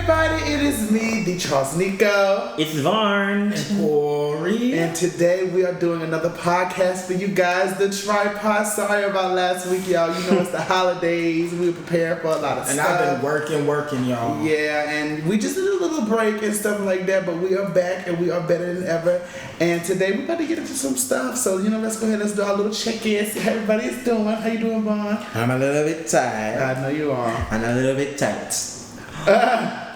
everybody, it is me, the Charles Nico. It's Varn. And Corey. And today we are doing another podcast for you guys, The Tripod. Sorry about last week, y'all. You know it's the holidays. We were preparing for a lot of and stuff. I've been working, y'all. Yeah, and we just did a little break and stuff like that, but we are back and we are better than ever. And today we're about to get into some stuff. So, let's go ahead, let's do our little check-in, see how everybody is doing. How you doing, Vaughn? I'm a little bit tired. I know you are. I'm a little bit tight.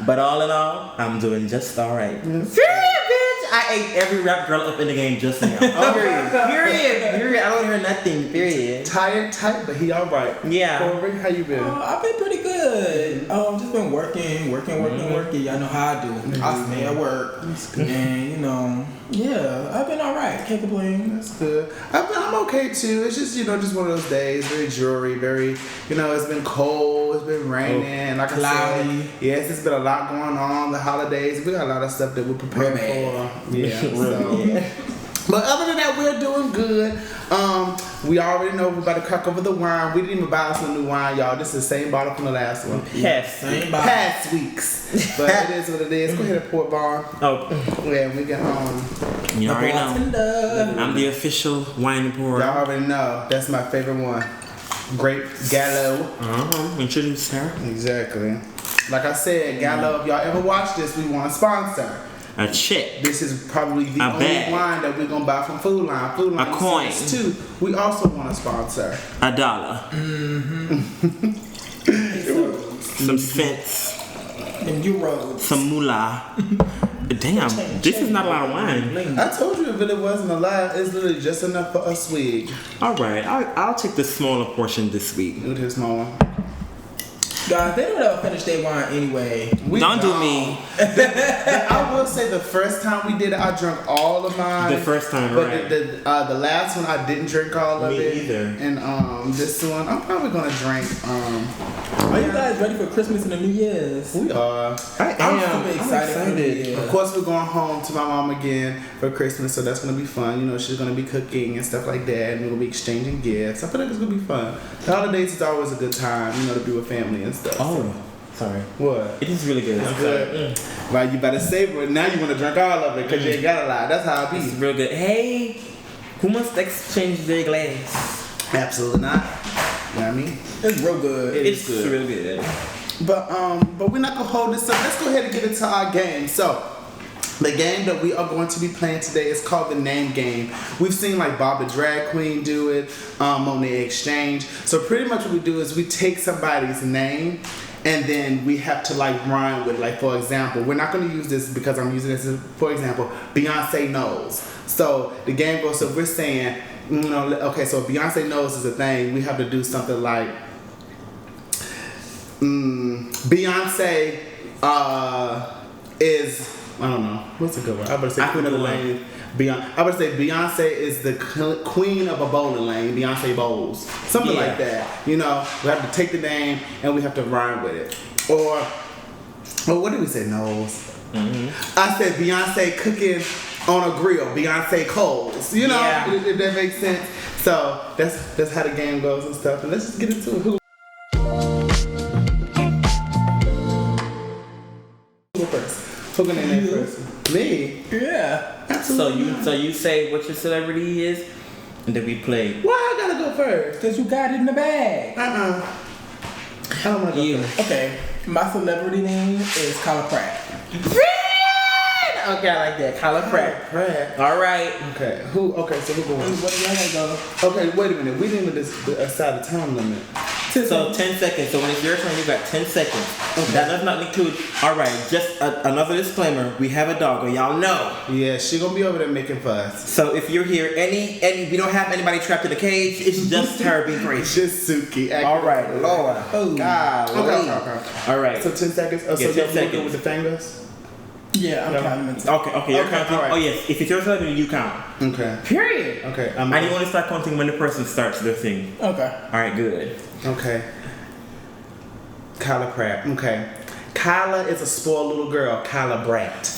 But all in all, I'm doing just alright. Yes. Period, bitch! I ate every rap girl up in the game just now. Period. I don't hear nothing. Period. Tired, tight, but he all right. Yeah. Corey, how you been? I've been pretty good. Just been working. Y'all know how I do. I stay at work. And, I've been alright. Can't complain. That's good. I'm okay too. It's just, just one of those days, very dreary, very, it's been cold, it's been raining, like cloudy. I said, yes, it's been a lot going on, the holidays. We got a lot of stuff that we're preparing for. Yeah. So. But other than that, we're doing good. We already know we're about to crack over the wine. We didn't even buy us a new wine, y'all. This is the same bottle from the last one. Yes. Same bottle. Past weeks. But it is what it is. Go ahead and pour it, Vaughn. Oh. Yeah, we get You already know. I'm the official wine pourer. Y'all already know. That's my favorite one. Grape Gallo. Introduce her. Exactly. Like I said, Gallo, if y'all ever watch this, we want a sponsor. A check. This is probably the A only bag. wine that we're going to buy from Food Line. Food Line A coin. is too. We also want a sponsor. $1. Some cents. And euros. Some moolah. Damn, this is not a lot of wine. I told you if it wasn't a lot, it's literally just enough for a swig. Alright, I'll take the smaller portion this week. Do this small one. Guys, they don't ever finish their wine anyway. Don't do me. I will say the first time we did it, I drank all of mine. The first time, but right. the last one, I didn't drink all of Me it. either. And this one, I'm probably going to drink. Are you guys ready for Christmas and the New Year's? We are. I'm super excited for the New Year. Of course, we're going home to my mom again for Christmas, so that's going to be fun. She's going to be cooking and stuff like that, and we're going to be exchanging gifts. I feel like it's going to be fun. The holidays is always a good time, to be with family and stuff. Oh, sorry. What? It is really good. It's I'm good. sorry. Right, you better savor it. Now you want to drink all of it because you ain't got a lot. That's how it It's be. real good. Hey, who wants to exchange their glass? Absolutely not. You know what I mean? It's real good. It's real good. But we're not gonna hold this up. Let's go ahead and get into our game. So, the game that we are going to be playing today is called the Name Game. We've seen like Bob the Drag Queen do it, Monet Exchange. So pretty much what we do is we take somebody's name and then we have to like rhyme with it. Like for example, we're not going to use this because I'm using this as, for example, Beyonce knows. So the game goes, so we're saying, okay, so if Beyonce knows is a thing, we have to do something like, Beyonce is, I don't know, what's a good one? I'm about to say Queen of the Lane. I'm about to say Beyonce is the queen of a bowling lane. Beyonce bowls, something like that. We have to take the name and we have to rhyme with it. Or what did we say? Knows. I said Beyonce cooking on a grill. Beyonce Coles. If that makes sense. So that's how the game goes and stuff. And let's just get into it. Who first? Who gonna name that first? Me? Yeah. Absolutely. So you say what your celebrity is, and then we play. Why I gotta go first? Because you got it in the bag. I don't wanna go first. Okay. My celebrity name is Kyla Pratt. Okay, I like that. Kyla Pratt. All right. Okay. Okay, so who going? What do y'all go? Okay, wait a minute. We didn't even decide the time limit. So 10 seconds. So when it's your turn, you got 10 seconds. Okay. That does not include. All right. Just another disclaimer. We have a dog, y'all know. Yeah, she gonna be over there making fuss. So if you're here, we don't have anybody trapped in a cage. It's just her being gracious. Just Suki. All right, Lord. Oh God. Okay. All right. So 10 seconds. Yeah, 10 seconds. With the fingers. Yeah, I'm counting. Okay, you're counting. All right. Oh yes, if it's your celebrity, you count. Okay. Period. Okay. And you want to start counting when the person starts their thing. Okay. All right, good. Okay. Kyla Pratt. Okay. Kyla is a spoiled little girl. Kyla Brat.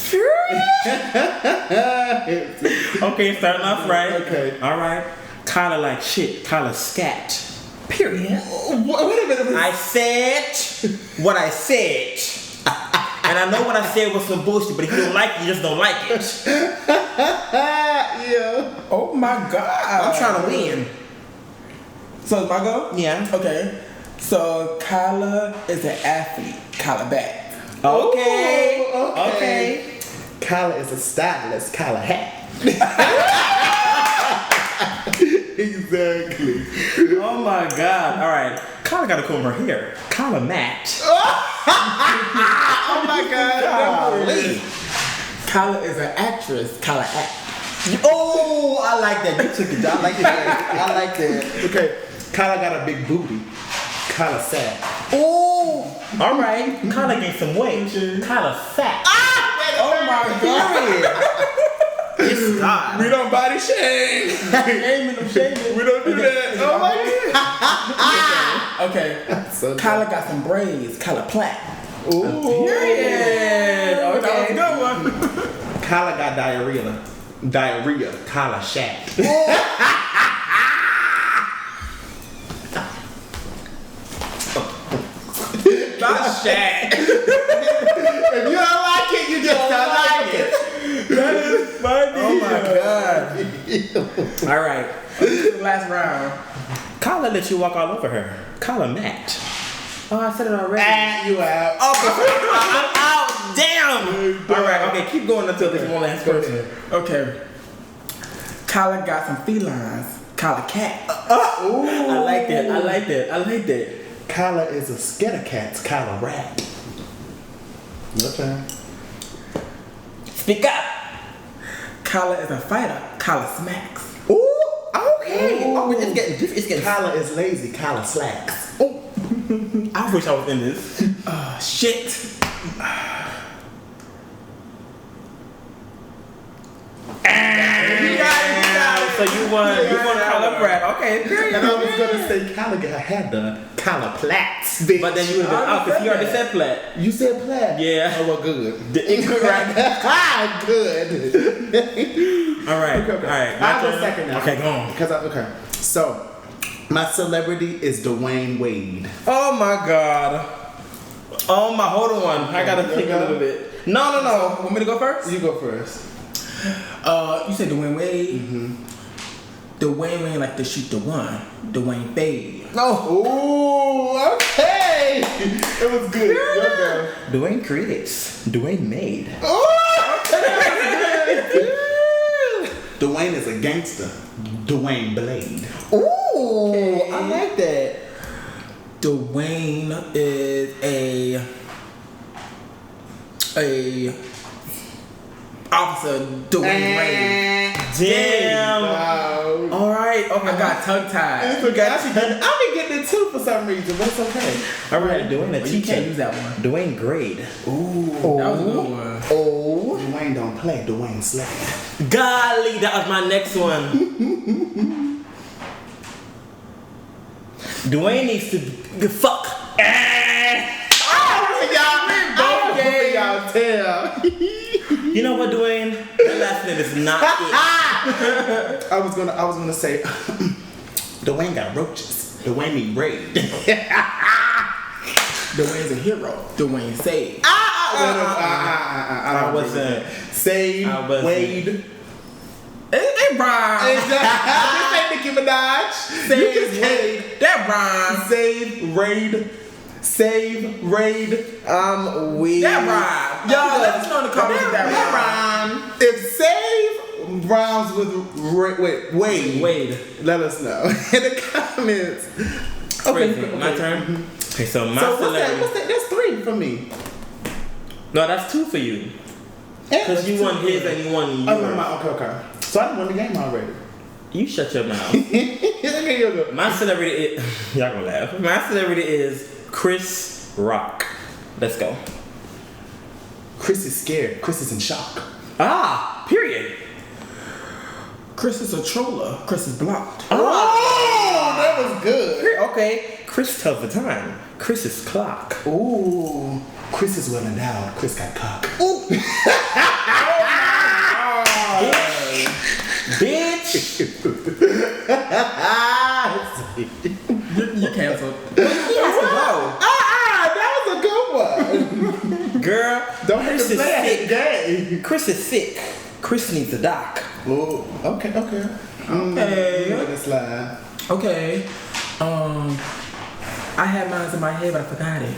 Okay, starting off right. Okay. All right. Kyla like shit. Kyla scat. Period. Wait a minute. I said what I said. And I know what I said was some bullshit, but if you don't like it, you just don't like it. Yeah. Oh my God. I'm trying to win. So it's my go? Yeah. Okay. So Kyla is an athlete. Kyla back. Okay. Ooh, Okay. Kyla is a stylist. Kyla hat. Exactly. Oh my God. All right. Kyla got to comb her hair. Kyla match. Oh my God. Golly. Kyla is an actress. Kyla act. Oh, I like that. You took it. I like that. I like that. Okay. Kyla got a big booty. Kyla sad. Oh. All right. Kyla gained some weight. Kyla fat. Oh my God. It's God. We don't body shame. Shaming them, shaming. We don't do that. Oh my God. Okay. So Kyla got some braids. Kyla plait. Ooh. Period. That was a Okay. good one. Kyla got diarrhea. Diarrhea. Kyla shat. Not Shaq. If you don't like it, you just don't like it. That is funny. Oh my God. All right. Last round. Kyla let you walk all over her. Kyla match. Oh, I said it already. Ah, you out. I'm out. Damn. All right. Okay. Keep going until this one last person. Okay. Kyla got some felines. Kyla cat. I like that. I like that. I like that. Kyla is a scatter cat. Kyla rat. Okay. Speak up. Kyla is a fighter. Kyla smacks. Ooh. Okay. Ooh. Oh, it's getting. It's getting. Kyla is lazy. Kyla slacks. Oh. I wish I was in this. Shit. So you won. You won Kyla Pratt. Okay. And I was gonna say Kyla got her hair done. Kyla plaits, bitch. But then you would have been out because you already said Platt. You said plaid. Yeah. Oh well, good. It's correct. Ah, good. All right. Okay, okay. All right. I'll My go turn. second now. Okay, go on. Because okay. So, my celebrity is Dwayne Wade. Oh my God. Oh my. Hold on. I gotta Okay, think you a go. little bit. No. Want me to go first? You go first. You said Dwayne Wade. Mm-hmm. Dwayne Wade like to shoot the one. Dwayne Fade. No. Ooh, okay. It was good. Your go. Dwayne creates. Dwayne made. Ooh, Dwayne is a gangster. Dwayne Blade. Ooh. I like that. Dwayne is a officer. Dwayne Wade. Damn. Wow. All right. Okay. I got tongue tied. I've been getting it too for some reason, but it's okay. All right. Dwayne the Well, you can't teacher. use that one. Dwayne grade. Ooh. That was a good one. Oh. Dwayne don't play. Dwayne slay. Golly, that was my next one. Dwayne needs to fuck. Y'all tell. You know what, Dwayne? That last name is not it. I was gonna say Dwayne got roaches. Dwayne need raid. Dwayne's a hero. Dwayne saved. I I wasn't. Save I wasn't. Wade. It rhymes. This ain't Nicki Minaj. You just can't. That rhymes. Save raid. Save raid. We. That rhymes. Y'all let us know in the comments if that rhymes. If save rhymes with Wade. Wade. Let us know in the comments. Crazy. My turn. Okay, so my So what's celebrity. that? That's 3 for me. No, that's 2 for you. Because you won his and you won yours. Oh, no, okay. So I won the game already. You shut your mouth. Okay, you go. My celebrity is. Y'all gonna laugh. My celebrity is Chris Rock. Let's go. Chris is scared. Chris is in shock. Ah, period. Chris is a troller. Chris is blocked. Oh, that was good. Okay. Chris tells the time. Chris is clock. Ooh, Chris is well endowed. Chris got cock. Bitch. You canceled. That was a good one. Girl, Don't have Chris to is play sick. that game. Chris is sick. Chris needs a doc. Oh, okay. Okay. Let it slide. Okay. I had mine in my head, but I forgot it.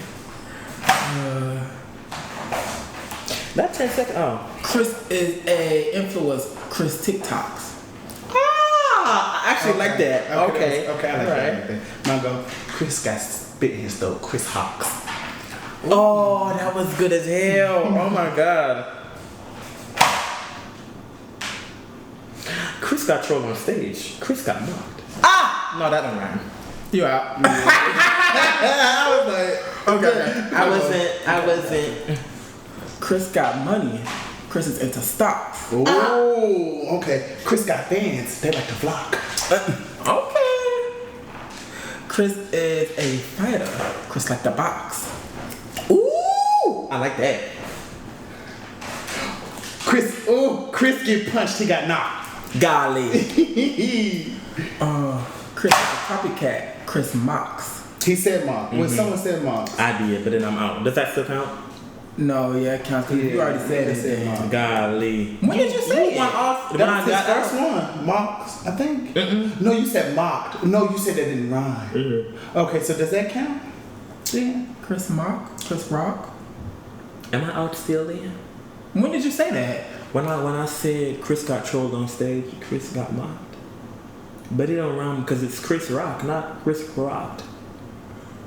That 10 second. Oh. Chris is a influencer. Chris TikToks. I actually like that. Okay. Okay, I like All that. I right. like that. Now go. Chris got spit in his throat. Chris Hawks. Oh, that was good as hell. Oh my god. Chris got trolled on stage. Chris got mocked. Ah! No, that don't rhyme. You out. I was like, okay. I wasn't. Chris got money. Chris is into stocks. Oh, okay. Chris got fans. They like to flock. Okay. Chris is a fighter. Chris like to box. Ooh! I like that. Chris get punched. He got knocked. Golly. Chris is a copycat. Chris mocks. He said mock. When someone said mock. I did, but then I'm out. Does that still count? No, yeah, it counts. 'Cause you already said it. said mock. Golly. When did you say it? went off. That was his first one. Mocks, I think. No, you said mocked. No, you said that didn't rhyme. Okay, so does that count? Yeah. Chris mock. Chris rock. Am I out still then? When did you say that? When I said Chris got trolled on stage, Chris got mocked. But it don't rhyme because it's Chris Rock, not Chris Rocked.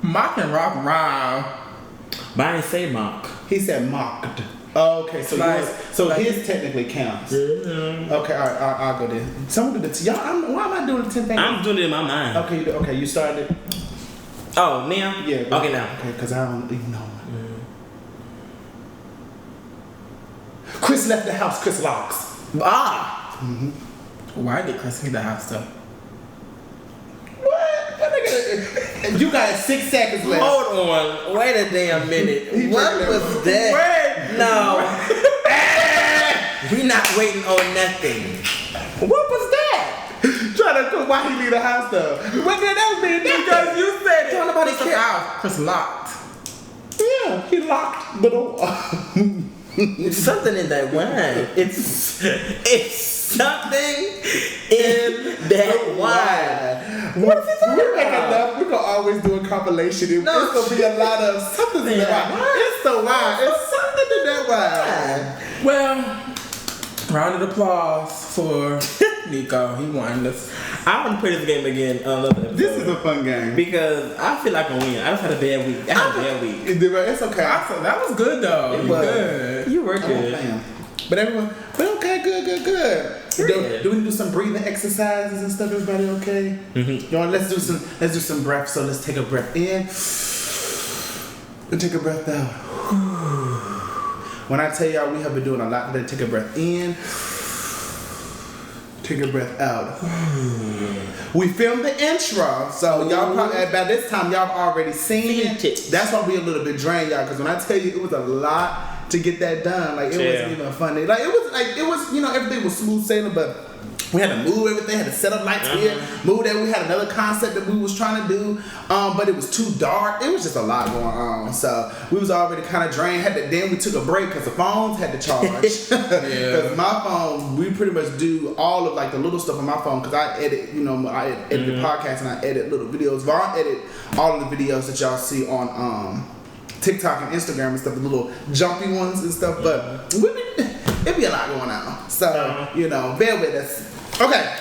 Mock and rock rhyme. But I didn't say mock. He said mocked. Oh, okay, so his technically counts. Mm-hmm. Okay, all right, I'll go there. Someone do the y'all. Why am I doing the 10 things? I'm doing it in my mind. Okay, you started it. Oh, now? Yeah. Okay, now. Okay, because I don't even know. Chris left the house. Chris locks. Ah! Why did Chris leave the house though? What? You got 6 seconds left. Hold on. Wait a damn minute. What breaking was it. that? Wait. No. We not waiting on nothing. What was that? Trying to cook. Why he leave the house though? What did that mean? Because you said it. Don't nobody Chris care. house. Chris locked. Yeah, he locked the door. It's something in that wine. It's something in that wine. What is it? We make enough. We're gonna always do a compilation. It's gonna be a lot of something in that wine. It's the wine. It's something in that wine. Well, round of applause for Nico. He won this. I want to play this game again on another episode. This is a fun game. Because I feel like I'm winning. I just had a bad week. I had a bad week. It's okay. That was good though. It You was. good. You were I'm good. playing. But okay, good. Period. Do we do some breathing exercises and stuff? Everybody okay? Y'all, let's do some breath. So let's take a breath in and take a breath out. When I tell y'all we have been doing a lot today, take a breath in, take a breath out. We filmed the intro, so y'all probably by this time y'all already seen it. That's why we a little bit drained, y'all. Because when I tell you it was a lot to get that done, like it wasn't even funny. Like it was, you know, everything was smooth sailing, but we had to move everything, had to set up lights here, move that. We had another concept that we was trying to do, but it was too dark. It was just a lot going on, so we was already kind of drained. Then we took a break because the phones had to charge. Because my phone, we pretty much do all of like the little stuff on my phone because I edit, you know, I edit the podcast and I edit little videos. Vaughn edit all of the videos that y'all see on TikTok and Instagram and stuff, the little jumpy ones and stuff. But it'd be a lot going on, so you know, bear with us. Okay,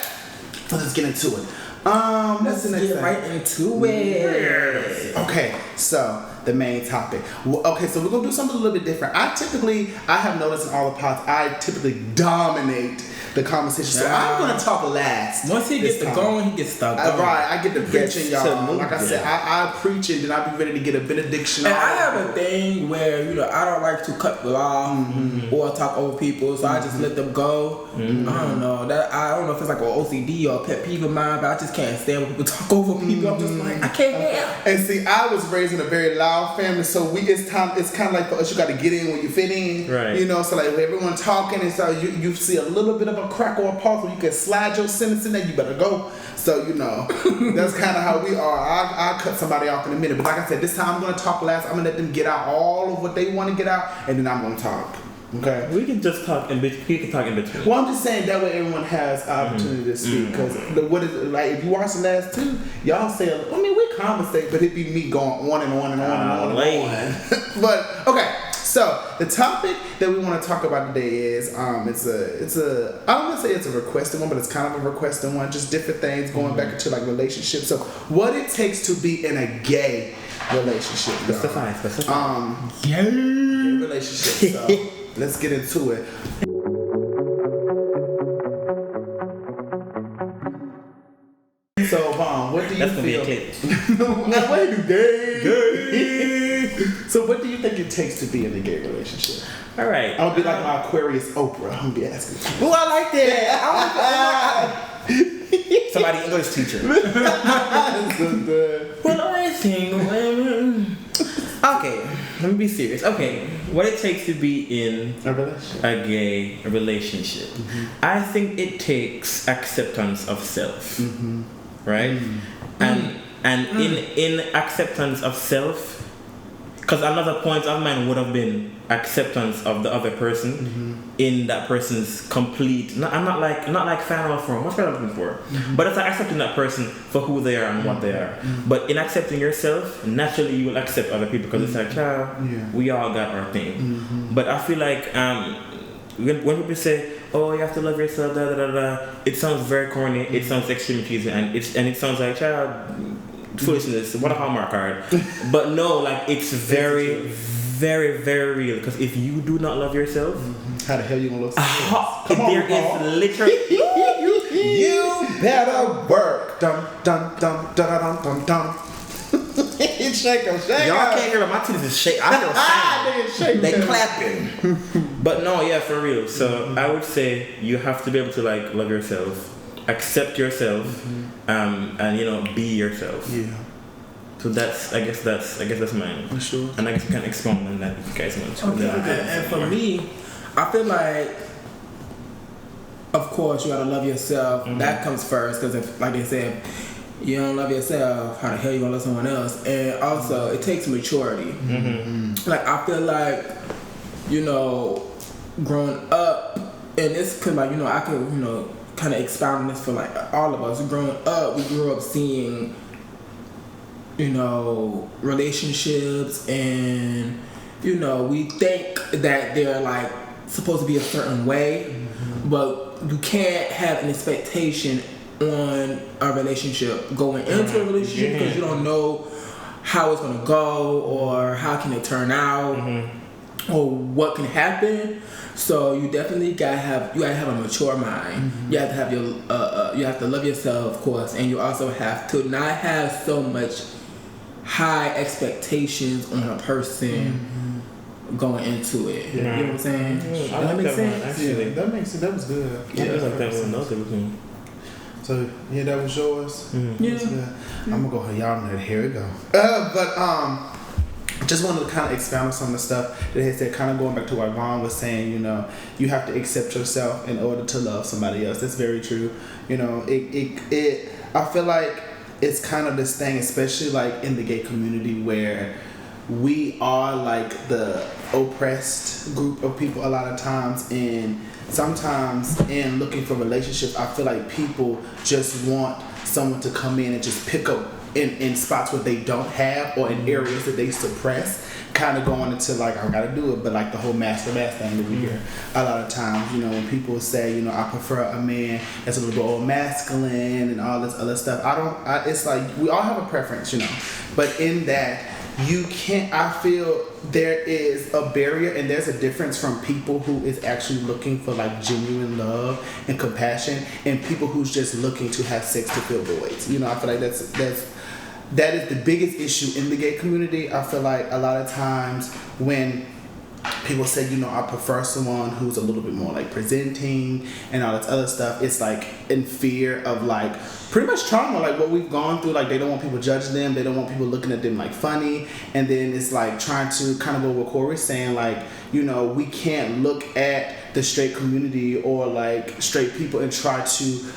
let's get into it. Let's get right into it. Okay, so the main topic. Okay, so we're gonna do something a little bit different. I have noticed in all the pods, I typically dominate the conversation. So I'm gonna talk last. Once he gets going, he gets stuck. Right, I get to preaching, Gets y'all. to Like I said, I preach it, then I be ready to get a benediction. And I have a thing where, you know, I don't like to cut people off or talk over people, so I just let them go. I don't know. I don't know if it's like an OCD or a pet peeve of mine, but I just can't stand when people talk over people. I'm just like, I can't help. And see, I was raised in a very loud our family, so it's kind of like for us, you got to get in when you fit in, Right. You know. So like when everyone talking, and so you see a little bit of a crack or a pause where you can slide your sentence in there. You better go. So you know, that's kind of how we are. I'll cut somebody off in a minute, but like I said, this time I'm gonna talk last. I'm gonna let them get out all of what they want to get out, and then I'm gonna talk. Okay. We can just talk in between. We can talk in between. Well, I'm just saying that way everyone has opportunity to speak. Because what is it, like? If you watch the last two, y'all say. I mean, we conversate, but it be me going on and on and on and on and on. But okay. So the topic that we want to talk about today is it's a I don't want to say it's a requested one, but it's kind of a requested one. Just different things going back into like relationships. So what it takes to be in a gay relationship. Specify. Gay relationship. So let's get into it. So Vaughn, what do you That's gonna be feel? a clip. Wait, gay. So what do you think it takes to be in a gay relationship? All right. I'm gonna be like my Aquarius Oprah. I'm gonna be asking. Oh, I like that. Somebody English teacher. Well, I think. Okay, let me be serious. Okay, what it takes to be in A relationship. a gay relationship. I think it takes acceptance of self, right? And in acceptance of self, because another point of mine would have been acceptance of the other person in that person's complete. I'm not like fan or form. What's what I'm looking for? But it's like accepting that person for who they are and what they are. But in accepting yourself, naturally you will accept other people because it's like, child, we all got our thing. But I feel like when people say, "Oh, you have to love yourself," da da da da, it sounds very corny. It sounds extremely cheesy, and it sounds like, child, foolishness. What a Hallmark card. But no, like it's very, very, very real. Because if you do not love yourself, how the hell you gonna look? There is literally You better work. Dum dum dum dum dum dum. Shake them, shake y'all can't hear, but my titties is shaking. I know they clapping. But no, yeah, for real. So I would say you have to be able to like love yourself, accept yourself, and be yourself. Yeah. So I guess that's mine. For sure. And I guess you can expound on that if you guys want to. Okay. And for me, I feel like, of course, you gotta love yourself. That comes first, because if, like they said, you don't love yourself, how the hell you gonna love someone else? And also, it takes maturity. Like I feel like, growing up, and this could like I could kind of expound on this for like all of us. Growing up, we grew up seeing relationships, and we think that they're like supposed to be a certain way, but you can't have an expectation on a relationship going into a relationship because you don't know how it's going to go or how can it turn out or what can happen. So you definitely gotta have a mature mind. You have to have you have to love yourself, of course, and you also have to not have so much high expectations on a person going into it. You know what I'm saying? That makes sense. Actually, that makes sense. That was good. Yeah, that's like that one. Everything. So that was yours. Yeah. That's good. I'm gonna go ahead. Y'all know. Here we go. Just wanted to kind of expound on some of the stuff that he said, kind of going back to what Vaughn was saying, you have to accept yourself in order to love somebody else. That's very true. I feel like it's kind of this thing, especially like in the gay community, where we are like the oppressed group of people a lot of times, and sometimes in looking for relationships, I feel like people just want someone to come in and just pick up in spots where they don't have, or in areas that they suppress, kind of going into like, I gotta do it, but like the whole master thing that we hear a lot of times, when people say, I prefer a man that's a little bit more masculine and all this other stuff. It's like, we all have a preference, but in that, I feel there is a barrier, and there's a difference from people who is actually looking for like genuine love and compassion, and people who's just looking to have sex to fill voids. I feel like that is the biggest issue in the gay community. I feel like a lot of times when people say, I prefer someone who's a little bit more like presenting and all this other stuff. It's like in fear of like pretty much trauma, like what we've gone through. Like they don't want people judging them. They don't want people looking at them like funny. And then it's like trying to kind of go what Corey's saying, like, we can't look at the straight community or like straight people and try to,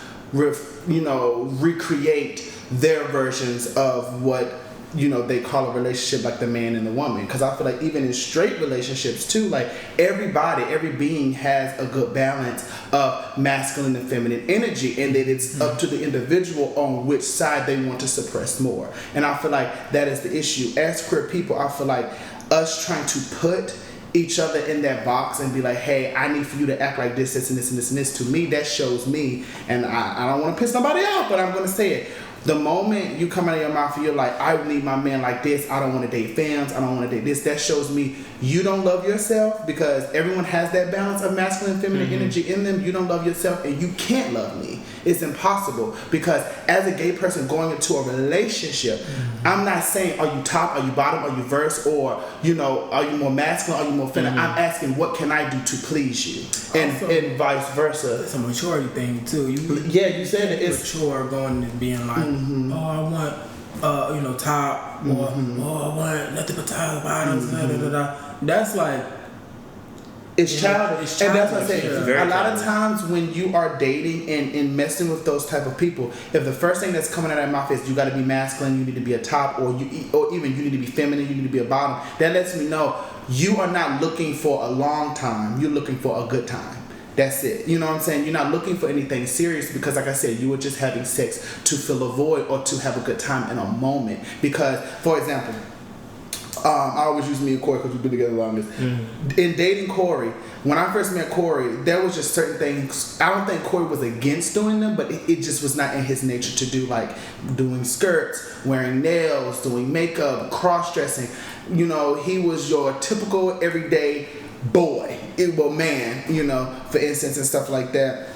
recreate their versions of what they call a relationship, like the man and the woman. Because I feel like even in straight relationships too, like every being has a good balance of masculine and feminine energy, and then it's up to the individual on which side they want to suppress more. And I feel like that is the issue. As queer people, I feel like us trying to put each other in that box and be like, hey, I need for you to act like this, this, and this, and this, and this. To me, that shows me, and I don't want to piss nobody off, but I'm going to say it. The moment you come out of your mouth and you're like, I need my man like this, I don't want to date femmes, I don't want to date this, that shows me you don't love yourself, because everyone has that balance of masculine and feminine energy in them. You don't love yourself, and you can't love me. It's impossible, because as a gay person going into a relationship, I'm not saying are you top, are you bottom, are you verse, or are you more masculine, are you more feminine. I'm asking what can I do to please you, and vice versa. It's a maturity thing too. You said it. It's mature going and being like, I want top, or I want nothing but top bottoms. That's like, it's childish. And that's what I say. Yeah. A lot of times when you are dating and messing with those type of people, if the first thing that's coming out of their mouth is you got to be masculine, you need to be a top, or even you need to be feminine, you need to be a bottom, that lets me know you are not looking for a long time. You're looking for a good time. That's it. You know what I'm saying? You're not looking for anything serious, because like I said, you were just having sex to fill a void or to have a good time in a moment. Because, for example, I always use me and Corey because we've been together the longest. In dating Corey, when I first met Corey, there was just certain things. I don't think Corey was against doing them, but it just was not in his nature to do, like doing skirts, wearing nails, doing makeup, cross-dressing. He was your typical everyday boy, man, for instance, and stuff like that.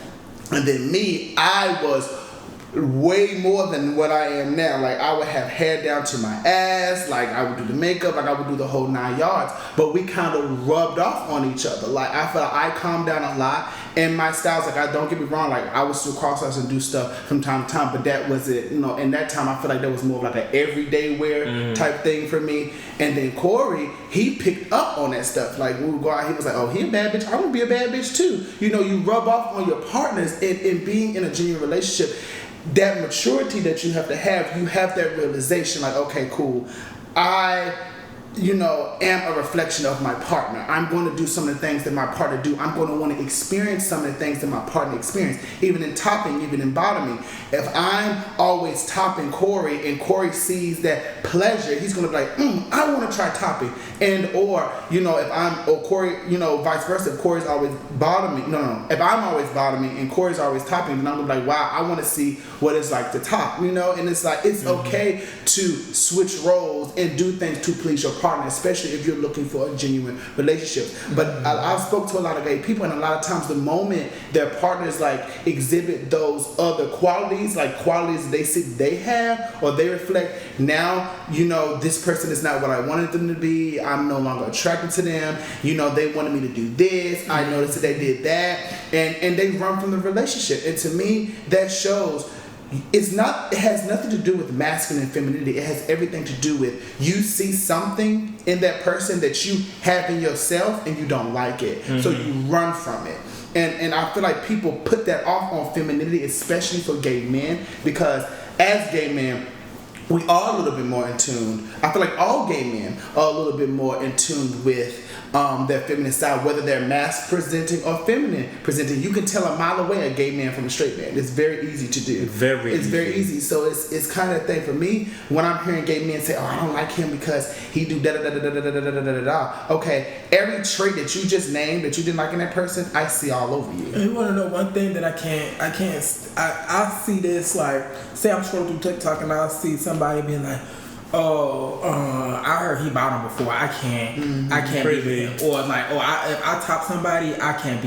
And then me, I was way more than what I am now. Like I would have hair down to my ass, like I would do the makeup, like I would do the whole 9 yards, but we kind of rubbed off on each other. Like I felt like I calmed down a lot, and my styles, like I don't get me wrong, like I would still cross-dress and do stuff from time to time, but that was it, in that time I feel like that was more of like an everyday wear type thing for me. And then Corey, he picked up on that stuff. Like we would go out, he was like, oh, he a bad bitch, I want to be a bad bitch too. You rub off on your partners in being in a genuine relationship. That maturity that you have that realization, like, okay, cool, I am a reflection of my partner. I'm going to do some of the things that my partner do. I'm going to want to experience some of the things that my partner experienced, even in topping, even in bottoming. If I'm always topping Corey and Corey sees that pleasure, he's going to be like, I want to try topping. And, if Corey, vice versa, if Corey's always bottoming, if I'm always bottoming and Corey's always topping, then I'm going to be like, wow, I want to see what it's like to top, and it's like, it's okay to switch roles and do things to please your partner, especially if you're looking for a genuine relationship. But I've spoke to a lot of gay people, and a lot of times the moment their partners like exhibit those other qualities, like qualities they see they have or they reflect, now this person is not what I wanted them to be. I'm no longer attracted to them. They wanted me to do this. I noticed that they did that, and they run from the relationship. And to me, that shows it has nothing to do with masculine and femininity. It has everything to do with you see something in that person that you have in yourself and you don't like it. So you run from it. And I feel like people put that off on femininity, especially for gay men, because as gay men, we are a little bit more in tune. I feel like all gay men are a little bit more in tune with their feminine side, whether they're mask presenting or feminine presenting. You can tell a mile away a gay man from a straight man. It's very easy to do. It's very easy. So it's kind of a thing for me when I'm hearing gay men say, oh, I don't like him because he do da da da da da da da da da da. Okay, every trait that you just named that you didn't like in that person, I see all over you. And you want to know one thing that I see this, like, say I'm scrolling through TikTok and I'll see somebody being like, I heard he bottom before. I can't be with him. Or like, if I top somebody, I can't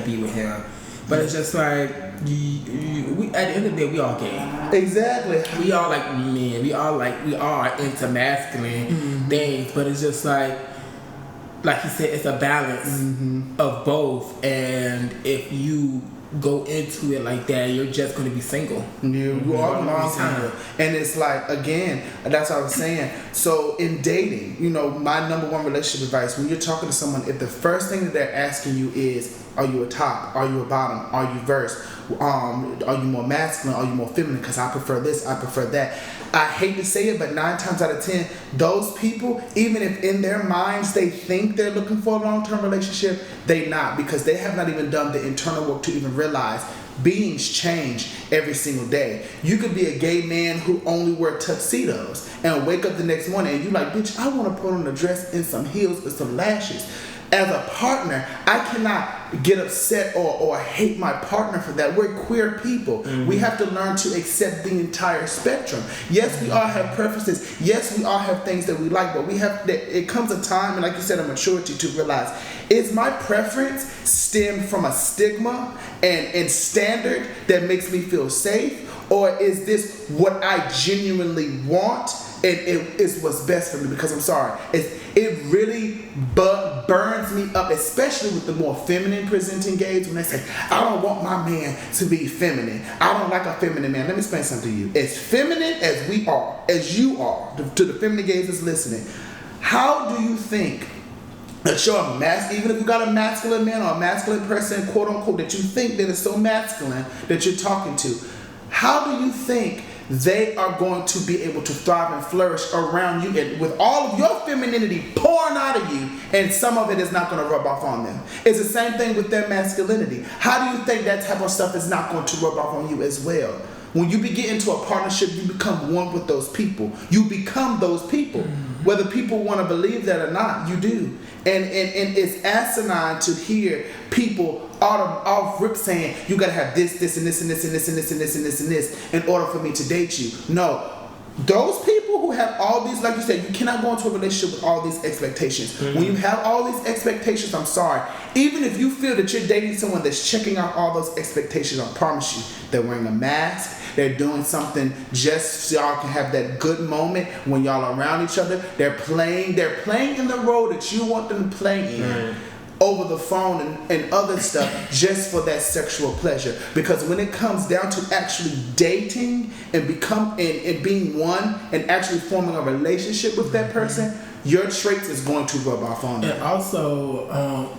be with him. But it's just like, we at the end of the day, we all gay. Exactly. We all like men. We are into masculine things. But it's just like, like he said, it's a balance of both. And if you go into it like that, you're just going to be single. You are going to be single. And it's like, again, that's what I was saying. So in dating, you know, my number one relationship advice, when you're talking to someone, if the first thing that they're asking you is, are you a top? Are you a bottom? Are you verse? Are you more masculine? Are you more feminine? Because I prefer this, I prefer that. I hate to say it, but 9 times out of 10, those people, even if in their minds they think they're looking for a long-term relationship, they not, because they have not even done the internal work to even realize beings change every single day. You could be a gay man who only wear tuxedos and wake up the next morning and you like, bitch, I want to put on a dress and some heels with some lashes. As a partner, I cannot get upset or hate my partner for that. We're queer people. We have to learn to accept the entire spectrum. Yes, we all have preferences. Yes, we all have things that we like, but we have. It comes a time, and like you said, a maturity to realize: is my preference stemmed from a stigma and standard that makes me feel safe, or is this what I genuinely want? And it is what's best for me, because I'm sorry, it really burns me up, especially with the more feminine presenting gays, when they say, I don't want my man to be feminine. I don't like a feminine man. Let me explain something to you. As feminine as we are, as you are, to the feminine gays that's listening, how do you think that you're even if you got a masculine man or a masculine person, quote unquote, that you think that is so masculine that you're talking to, how do you think they are going to be able to thrive and flourish around you, and with all of your femininity pouring out of you, and some of it is not going to rub off on them? It's the same thing with their masculinity. How do you think that type of stuff is not going to rub off on you as well? When you get into a partnership, you become one with those people. You become those people. Whether people want to believe that or not, you do. And it's asinine to hear people off rip saying, you got to have this, and this, and this, and this, and this, and this, and this, and this in order for me to date you. No. Those people who have all these, like you said, you cannot go into a relationship with all these expectations. When you have all these expectations, I'm sorry, even if you feel that you're dating someone that's checking out all those expectations, I promise you, they're wearing a mask, they're doing something just so y'all can have that good moment when y'all are around each other. They're playing in the role that you want them to play in. Over the phone and other stuff, just for that sexual pleasure. Because when it comes down to actually dating and being one and actually forming a relationship with that person, your traits is going to rub off on them. And also,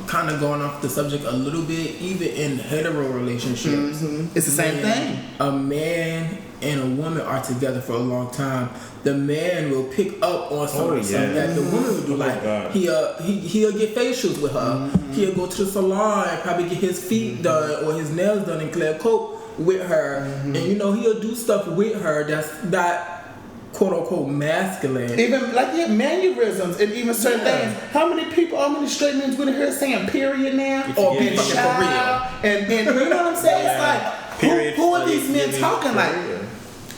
kind of going off the subject a little bit, even in hetero relationships, it's the same thing. A man and a woman are together for a long time. The man will pick up on something that the woman will do. Like he'll get facials with her. He'll go to the salon and probably get his feet done or his nails done and clear coat with her. And he'll do stuff with her that's not quote unquote masculine. Even like mannerisms and even certain things. How many straight men with her saying period now or being shy? And you know what I'm saying? It's like who are these men talking like?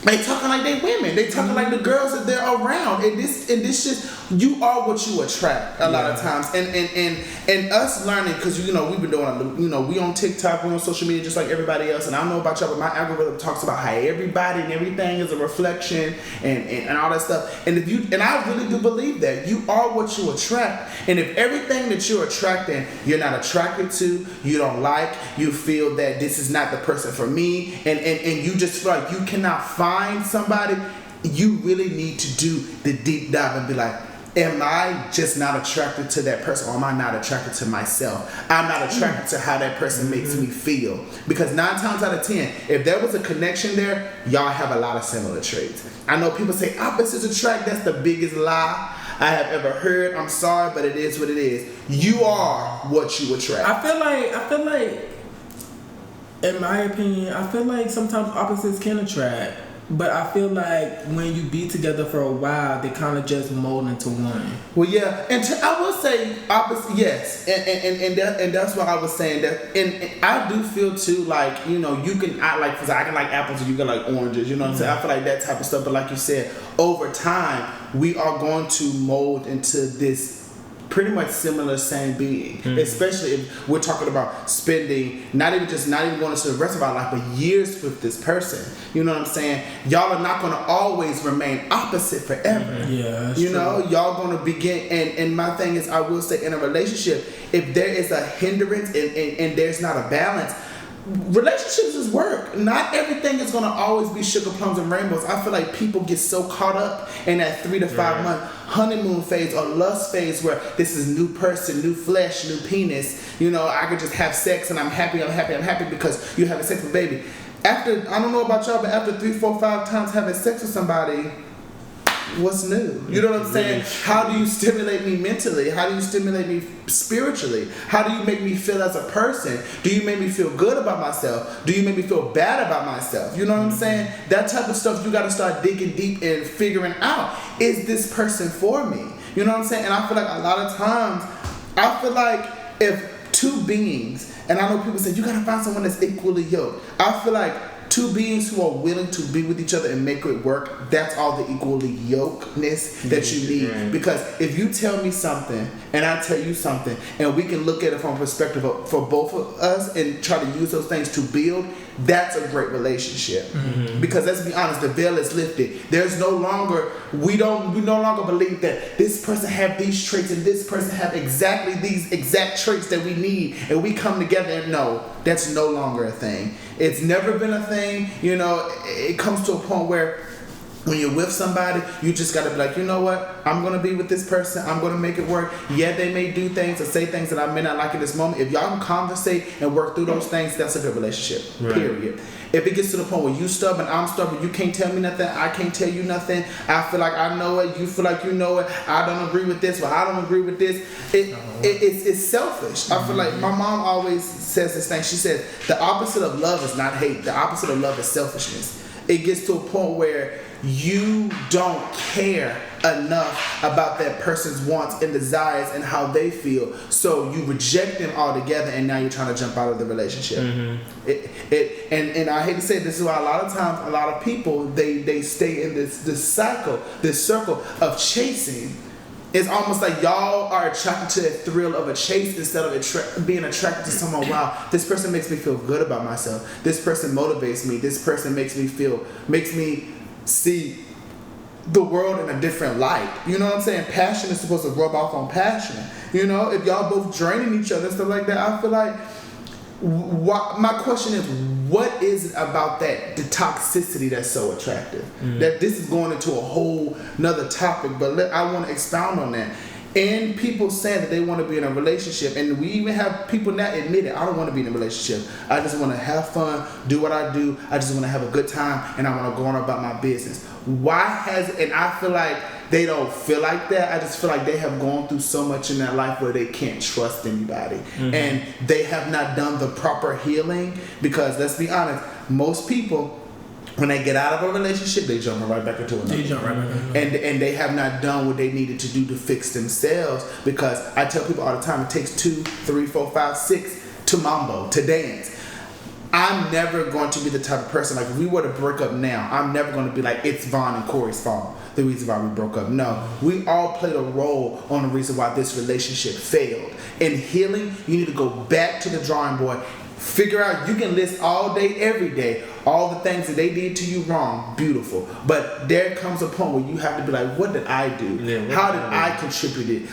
They talking like they women. They talking like the girls that they're around. And this just, you are what you attract a lot of times. And us learning, because we've been doing, we on TikTok, we on social media just like everybody else. And I don't know about y'all, but my algorithm talks about how everybody and everything is a reflection and all that stuff. And I really do believe that you are what you attract. And if everything that you're attracting, you're not attracted to, you don't like, you feel that this is not the person for me, and you just feel like you cannot find somebody, you really need to do the deep dive and be like, am I just not attracted to that person, or am I not attracted to myself? I'm not attracted to how that person makes me feel. Because 9 times out of 10, if there was a connection there, y'all have a lot of similar traits. I know people say opposites attract. That's the biggest lie I have ever heard. I'm sorry, but it is what it is. You are what you attract. I feel like, in my opinion, I feel like sometimes opposites can attract. But I feel like when you be together for a while, they kind of just mold into one. Well, yeah, and I will say opposite, yes, and that's what I was saying. That and I do feel too, like you can I can like apples and you can like oranges. You know what I'm saying? I feel like that type of stuff. But like you said, over time we are going to mold into this pretty much similar same being, especially if we're talking about spending not even going to the rest of our life, but years with this person. You know what I'm saying? Y'all are not going to always remain opposite forever. Yeah, you know, y'all going to begin, and my thing is, I will say, in a relationship, if there is a hindrance and there's not a balance, relationships is work. Not everything is going to always be sugar plums and rainbows. I feel like people get so caught up in that 3 to 5 month honeymoon phase or lust phase where this is new person, new flesh, new penis. You know, I could just have sex and I'm happy because you're having sex with baby. After, I don't know about y'all, but after 3, 4, 5 times having sex with somebody, what's new? You know what I'm saying? How do you stimulate me mentally? How do you stimulate me spiritually? How do you make me feel as a person? Do you make me feel good about myself? Do you make me feel bad about myself? You know what I'm saying? That type of stuff you got to start digging deep and figuring out. Is this person for me? You know what I'm saying? And I feel like a lot of times, I feel like if two beings, and I know people say you got to find someone that's equally yoked. I feel like two beings who are willing to be with each other and make it work, that's all the equally yokeness that you need. Right. Because if you tell me something and I tell you something and we can look at it from a perspective for both of us and try to use those things to build, that's a great relationship. Because let's be honest, the veil is lifted. There's no longer, we no longer believe that this person have these traits and this person have exactly these exact traits that we need, and we come together and no, that's no longer a thing. It's never been a thing. You know, it comes to a point where when you're with somebody, you just gotta be like, you know what? I'm gonna be with this person. I'm gonna make it work. Yeah, they may do things or say things that I may not like at this moment. If y'all can conversate and work through those things, that's a good relationship. Right. Period. If it gets to the point where you stubborn, I'm stubborn, you can't tell me nothing, I can't tell you nothing. I feel like I know it. You feel like you know it. I don't agree with this, or I don't agree with this. It's selfish. I feel like my mom always says this thing. She said the opposite of love is not hate. The opposite of love is selfishness. It gets to a point where you don't care enough about that person's wants and desires and how they feel, so you reject them altogether, and now you're trying to jump out of the relationship. And I hate to say it, this is why a lot of times a lot of people they stay in this cycle, this circle of chasing. It's almost like y'all are attracted to the thrill of a chase instead of being attracted to someone. Wow, this person makes me feel good about myself. This person motivates me. This person makes me see the world in a different light. You know what I'm saying? Passion is supposed to rub off on passion. You know, if y'all both draining each other and stuff like that, I feel like my question is, what is it about that, the toxicity that's so attractive? That this is going into a whole nother topic, but I want to expound on that. And people saying that they want to be in a relationship, and we even have people now admit it. I don't want to be in a relationship. I just want to have fun, do what I do. I just want to have a good time, and I want to go on about my business. And I feel like they don't feel like that. I just feel like they have gone through so much in their life where they can't trust anybody. And they have not done the proper healing, because let's be honest, most people, when they get out of a relationship, they jump right back into another. And they have not done what they needed to do to fix themselves, because I tell people all the time, it takes 2, 3, 4, 5, 6 to mambo, to dance. I'm never going to be the type of person, like if we were to break up now, I'm never going to be like, it's Vaughn and Corey's fault, the reason why we broke up. No, we all played a role on the reason why this relationship failed. In healing, you need to go back to the drawing board. Figure out, you can list all day, every day, all the things that they did to you wrong, beautiful. But there comes a point where you have to be like, what did I do? How did I contribute?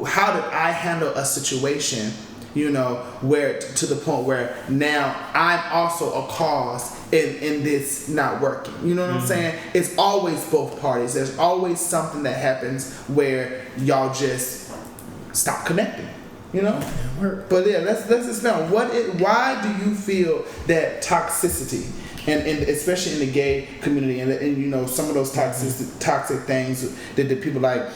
How did I handle a situation, you know, where to the point where now I'm also a cause in this not working. You know what I'm saying? It's always both parties. There's always something that happens where y'all just stop connecting. You know, but yeah, let's explain. Why do you feel that toxicity, and especially in the gay community, and you know, some of those toxic things that people like,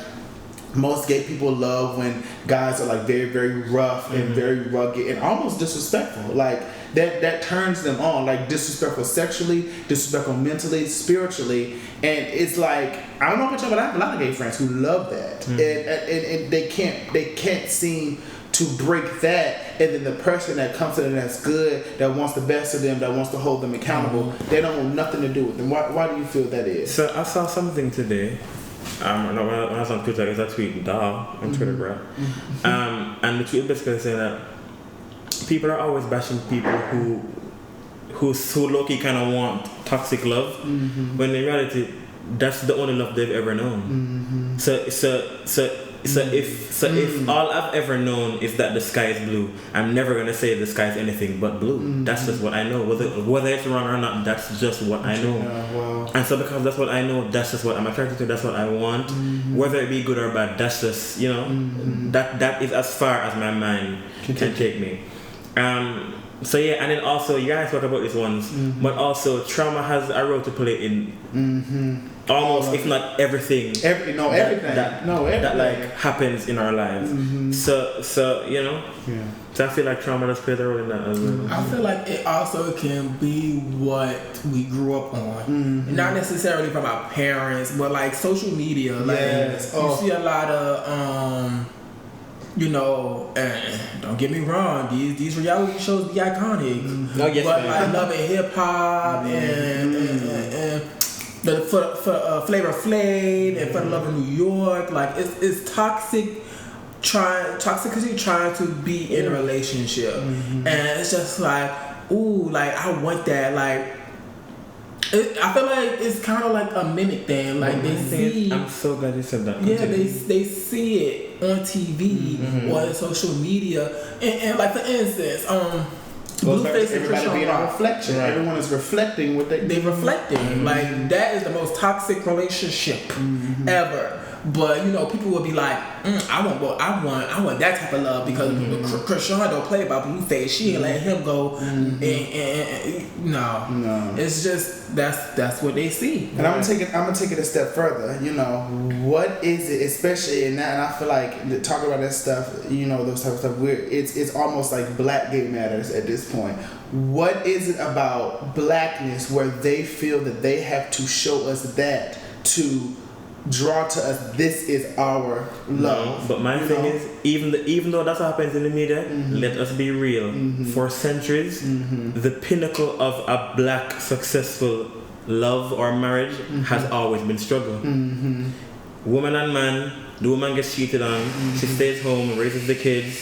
most gay people love when guys are like very, very rough and very rugged and almost disrespectful. Like that turns them on, like disrespectful sexually, disrespectful mentally, spiritually, and it's like, I don't know about y'all, but I have a lot of gay friends who love that, and they can't seem to break that, and then the person that comes to them that's good, that wants the best of them, that wants to hold them accountable, they don't want nothing to do with them. Why do you feel that is? So I saw something today. when I was on Twitter, I guess I tweet dog on Twitter, bro. And the tweet basically saying that people are always bashing people who so low-key kind of want toxic love, when in reality that's the only love they've ever known. So if all I've ever known is that the sky is blue, I'm never gonna say the sky is anything but blue. That's just what I know. Whether it's wrong or not, that's just what I know. Wow. And so because that's what I know, that's just what I'm attracted to. That's what I want. Whether it be good or bad, that's just that is as far as my mind can take me. So yeah, and then also you guys talk about these ones, but also trauma has a role to play in almost, if not everything. Everything. That like happens in our lives. So you know. Yeah. So I feel like trauma does play a role in that as well. I feel like it also can be what we grew up on, not necessarily from our parents, but like social media. Like you see a lot of don't get me wrong, these reality shows be iconic. But like Love and Hip Hop and the Flavor Flav and For the Love of New York, like it's toxicity trying to be in a relationship, and it's just like, ooh, like I want that, like. I feel like it's kind of like a mimic thing. Like they see. I'm so glad you said that. Yeah, they see it on TV or on social media, and like for instance, Blueface and everybody being a Rock. reflection. Right. Everyone is reflecting what they reflecting. Like that is the most toxic relationship ever. But people will be like, I want that type of love because Krishan don't play about Blueface. She ain't let him go. And no, it's just that's what they see. And I'm gonna take it a step further. What is it, especially in that? And I feel like talking about that stuff, those type of stuff. It's almost like Black gay matters at this point. What is it about blackness where they feel that they have to show us that to draw to us, this is our love? No, but my thing is, even though that's what happens in the media, let us be real. For centuries, the pinnacle of a black successful love or marriage has always been struggle. Woman and man, the woman gets cheated on, she stays home, raises the kids,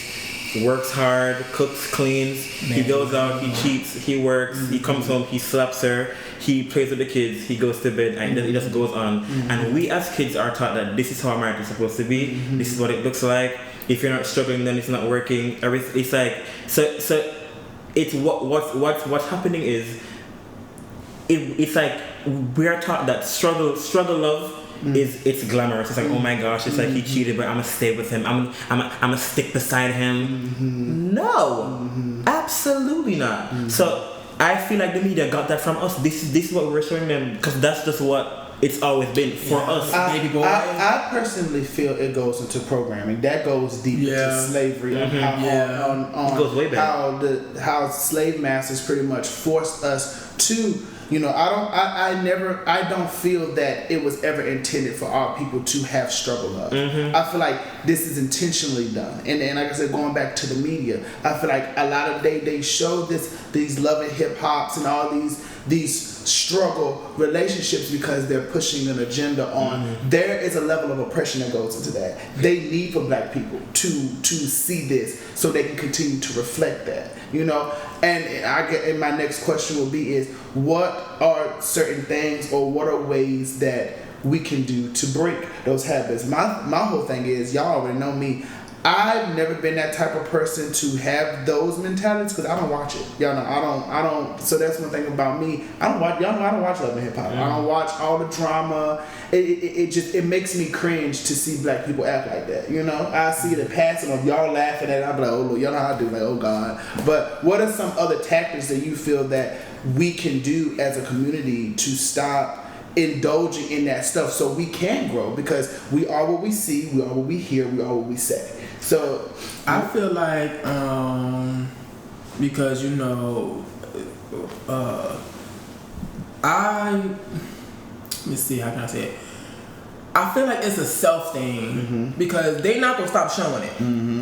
works hard, cooks, cleans, he goes out, he cheats, he works, he comes home, he slaps her, he plays with the kids, he goes to bed, and it just goes on. And we as kids are taught that this is how marriage is supposed to be, this is what it looks like. If you're not struggling, then it's not working. It's like so it's what's happening is it's like we are taught that struggle love it's glamorous. It's like, oh my gosh, it's like he cheated, but I'm gonna stay with him. I'm gonna stick beside him. No, absolutely not. So I feel like the media got that from us. This is what we're showing them because that's just what it's always been for us. Baby boy. I personally feel it goes into programming. That goes deep into slavery on it goes way back. How slave masters pretty much forced us to. I don't feel that it was ever intended for our people to have struggle love. I feel like this is intentionally done. And like I said, going back to the media, I feel like a lot of they show these Love and Hip Hops and all these struggle relationships because they're pushing an agenda on. There is a level of oppression that goes into that. They need for black people to see this so they can continue to reflect that. And my next question will be is, what are certain things or what are ways that we can do to break those habits? My whole thing is, y'all already know me, I've never been that type of person to have those mentalities because I don't watch it. Y'all know I don't. So that's one thing about me. I don't watch Love and Hip Hop. I don't watch all the drama. It makes me cringe to see black people act like that. I see the passing of y'all laughing at it. I'm like, oh Lord, y'all know how I do. Like, oh God. But what are some other tactics that you feel that we can do as a community to stop indulging in that stuff so we can grow? Because we are what we see, we are what we hear, we are what we say. So I feel like because let me see, how can I say it? I feel like it's a self thing because they not gonna stop showing it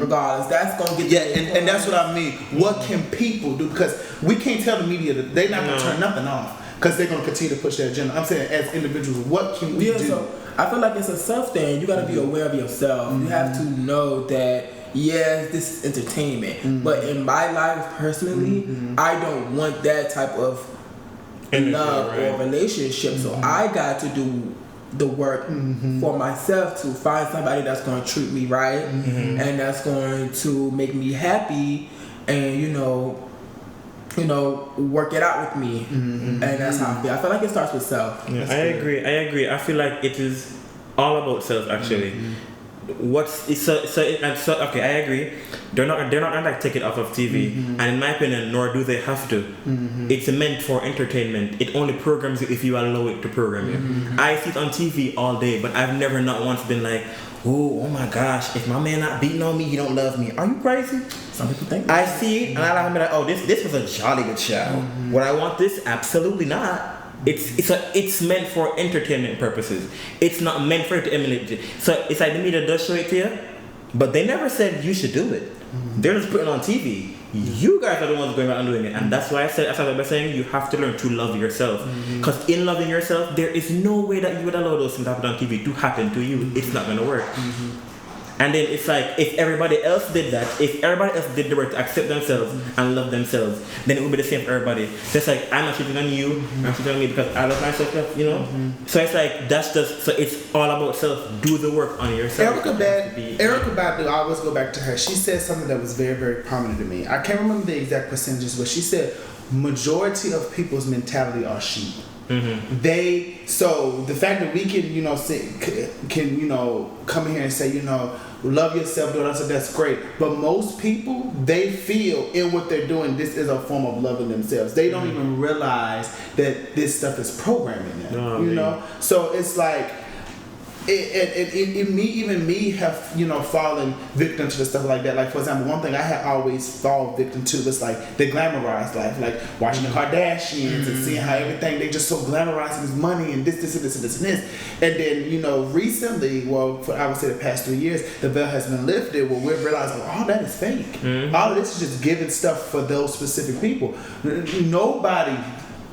regardless. That's gonna get and that's what I mean. What can people do? Because we can't tell the media that they're not gonna turn nothing off because they're gonna continue to push their agenda. I'm saying as individuals, what can we do? So I feel like it's a self thing. You got to be aware of yourself. You have to know that, yes, this is entertainment. But in my life personally, I don't want that type of love or relationship. So I got to do the work for myself to find somebody that's going to treat me right and that's going to make me happy and, you know, work it out with me. And that's how I feel. I feel like it starts with self. Yeah, I agree. I feel like it is all about self, actually. Okay, I agree. They're not gonna like take it off of TV, and in my opinion, nor do they have to. It's meant for entertainment. It only programs you if you allow it to program you. I see it on TV all day, but I've never not once been like, oh my gosh, if my man not beating on me, he don't love me. Are you crazy? Some people think I see it, and I'm like, oh, this was a jolly good show. Would I want this? Absolutely not. It's meant for entertainment purposes. It's not meant for it to emulate. So it's like the media does show it to you, but they never said you should do it. They're just putting it on TV. You guys are the ones going out and doing it, and that's why I started by saying you have to learn to love yourself. Because in loving yourself, there is no way that you would allow those things to happen on TV to happen to you. It's not going to work. And then it's like, if everybody else did that, if everybody else did the work to accept themselves and love themselves, then it would be the same for everybody. So it's like, I'm not cheating on you, I'm cheating on me because I love myself, you know? So it's like, so it's all about self. Do the work on yourself. Erykah Badu, I always go back to her. She said something that was very, very prominent to me. I can't remember the exact percentages, but she said, majority of people's mentality are sheep. So the fact that we can, come here and say, love yourself, do that, that's great. But most people, they feel in what they're doing, this is a form of loving themselves. They don't even realize that this stuff is programming them. So it's like, even me have fallen victim to the stuff like that. Like, for example, one thing I had always fallen victim to was like the glamorized life, like watching the Kardashians and seeing how everything they just so glamorizing this money and this and this. And then recently, I would say the past 3 years, the veil has been lifted where we've realized all that is fake. All of this is just giving stuff for those specific people. Nobody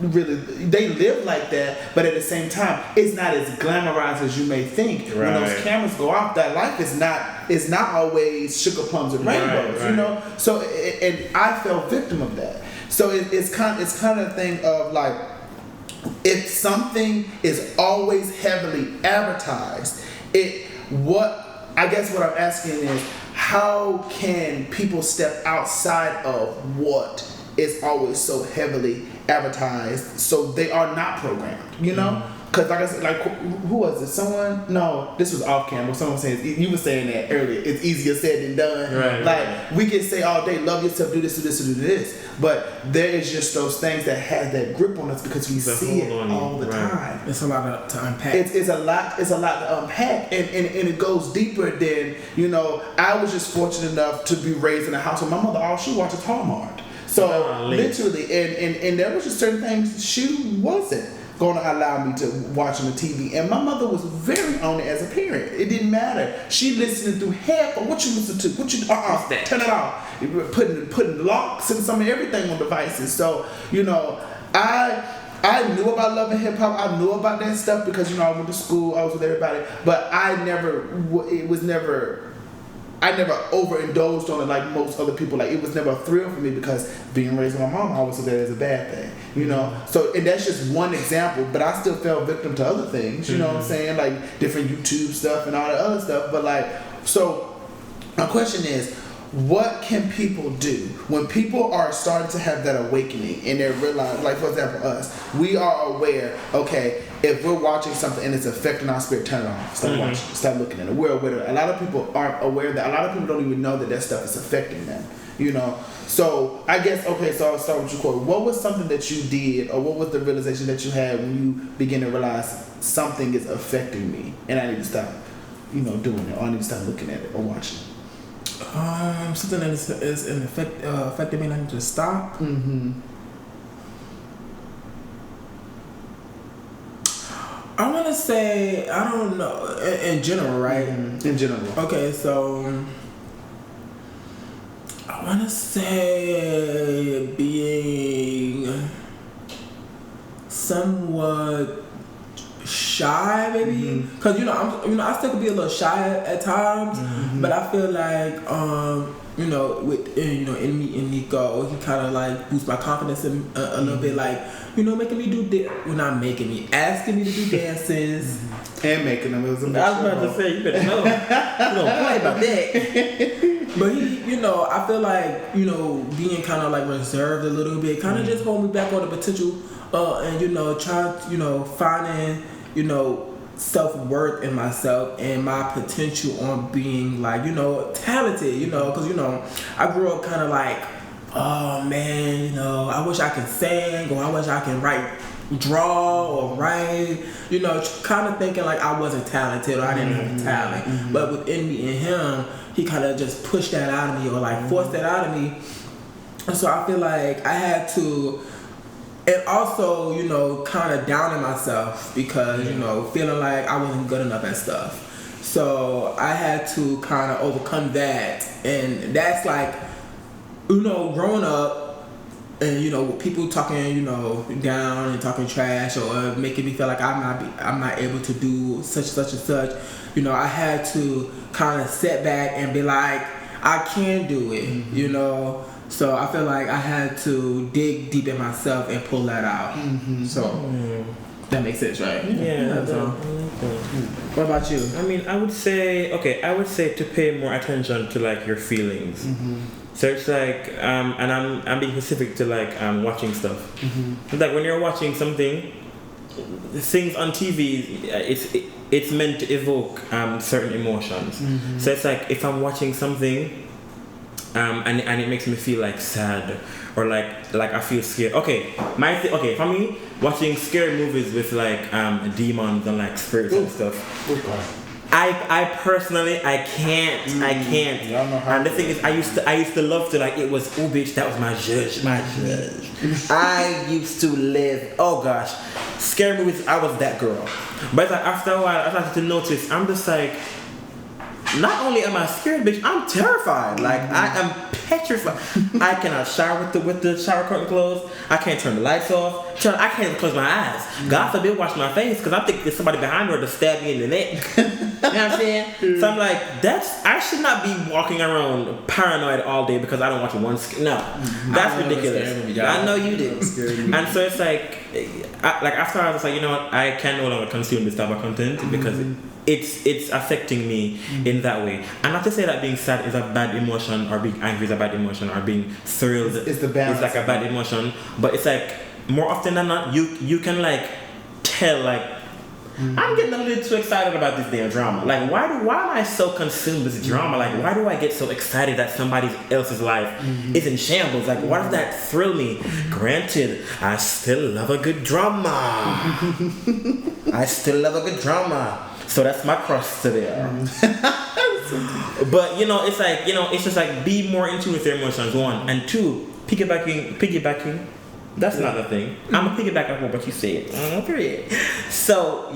really, they live like that, but at the same time, it's not as glamorized as you may think. When those cameras go off, that life is not always sugar plums and rainbows, So and I fell victim of that. So it's kind of a thing of like, if something is always heavily advertised, what I'm asking is, how can people step outside of what is always so heavily advertised, so they are not programmed, Because like I said, like, who was it? Someone? No, this was off camera. Someone saying, you were saying that earlier. It's easier said than done. Like, we can say all day, love yourself, do this, do this, do this. But there is just those things that have that grip on us because we see it all the time. It's a lot to unpack. It's a lot to unpack, and it goes deeper than I was just fortunate enough to be raised in a house where my mother, all she watches Hallmark. So literally, and there was just certain things she wasn't going to allow me to watch on the TV. And my mother was very on it as a parent. It didn't matter. She listened through half of what you listen to. Turn it off. Putting locks and some of everything on devices. So I knew about love and hip hop. I knew about that stuff because I went to school. I was with everybody. But I never overindulged on it like most other people. Like, it was never a thrill for me because being raised with my mom, I always said that as a bad thing, So, and that's just one example, but I still fell victim to other things, you know what I'm saying? Like different YouTube stuff and all that other stuff. But like, so my question is, what can people do when people are starting to have that awakening and they're realizing, like for example us, we are aware, okay, if we're watching something and it's affecting our spirit, turn it off. Stop watching. Stop looking at it. We're aware of it. A lot of people aren't aware of that. A lot of people don't even know that stuff is affecting them. So I guess, okay, so I'll start with you, Corey. What was something that you did, or what was the realization that you had when you began to realize something is affecting me and I need to stop, doing it, or I need to stop looking at it or watching it? Something that is affecting me and I need to stop. I want to say, I don't know, in general, right? In general. Okay, so I want to say being somewhat shy, maybe, because I still could be a little shy at times, but I feel like with in me and Nico, he kind of like boosts my confidence a little bit, like making me do not making me, asking me to do dances. And making them. It was a I was about to say, you better know. You don't play about that. But he, I feel like, being kind of like reserved a little bit, kind of just hold me back on the potential, and trying, finding, self-worth in myself and my potential on being like, talented, because, I grew up kind of like, oh man, I wish I could sing, or I wish I can draw or write, kind of thinking like I wasn't talented or I didn't have talent. But within me and him, he kind of just pushed that out of me or like forced that out of me. And so I feel like I had to, and also, kind of downing myself because, feeling like I wasn't good enough at stuff. So I had to kind of overcome that. And that's like, growing up, and with people talking, down and talking trash or making me feel like I'm not able to do such and such. I had to kind of sit back and be like, I can do it. So I feel like I had to dig deep in myself and pull that out. So that makes sense, right? Yeah. So. What about you? I mean, I would say to pay more attention to like your feelings. So it's like, and I'm being specific to like watching stuff. It's like when you're watching something, things on TV, it's meant to evoke certain emotions. So it's like if I'm watching something, and it makes me feel like sad or like I feel scared. Okay, for me, watching scary movies with like demons and like spirits and stuff. I personally can't. And the thing is, I used to love to like, it was, oh bitch, that was my judge. I used to live, oh gosh, scary movies, I was that girl. But like, after a while I started to notice, I'm just like, not only am I scared, bitch, I'm terrified. Like I am petrified. I cannot shower with the shower curtain closed. I can't turn the lights off. I can't even close my eyes. God forbid wash my face because I think there's somebody behind me to stab me in the neck. You know what I'm saying? So I'm like, I should not be walking around paranoid all day because I don't watch one. No, that's ridiculous. I know you did. And so it's like, after I was like, you know what, I can no longer consume this type of content because it's affecting me in that way. And not to say that being sad is a bad emotion or being angry is a bad emotion or being thrilled it's the balance. It's like a bad emotion, but it's like more often than not you can like tell like I'm getting a little too excited about this damn drama. Like why am I so consumed with this drama? Like why do I get so excited that somebody else's life is in shambles? Like why does that thrill me? Granted, I still love a good drama. So that's my cross to bear. But it's like it's just like be more in tune with your emotions. 1 and 2, piggybacking. That's not a thing. I'm a piggyback on what you said. Period. So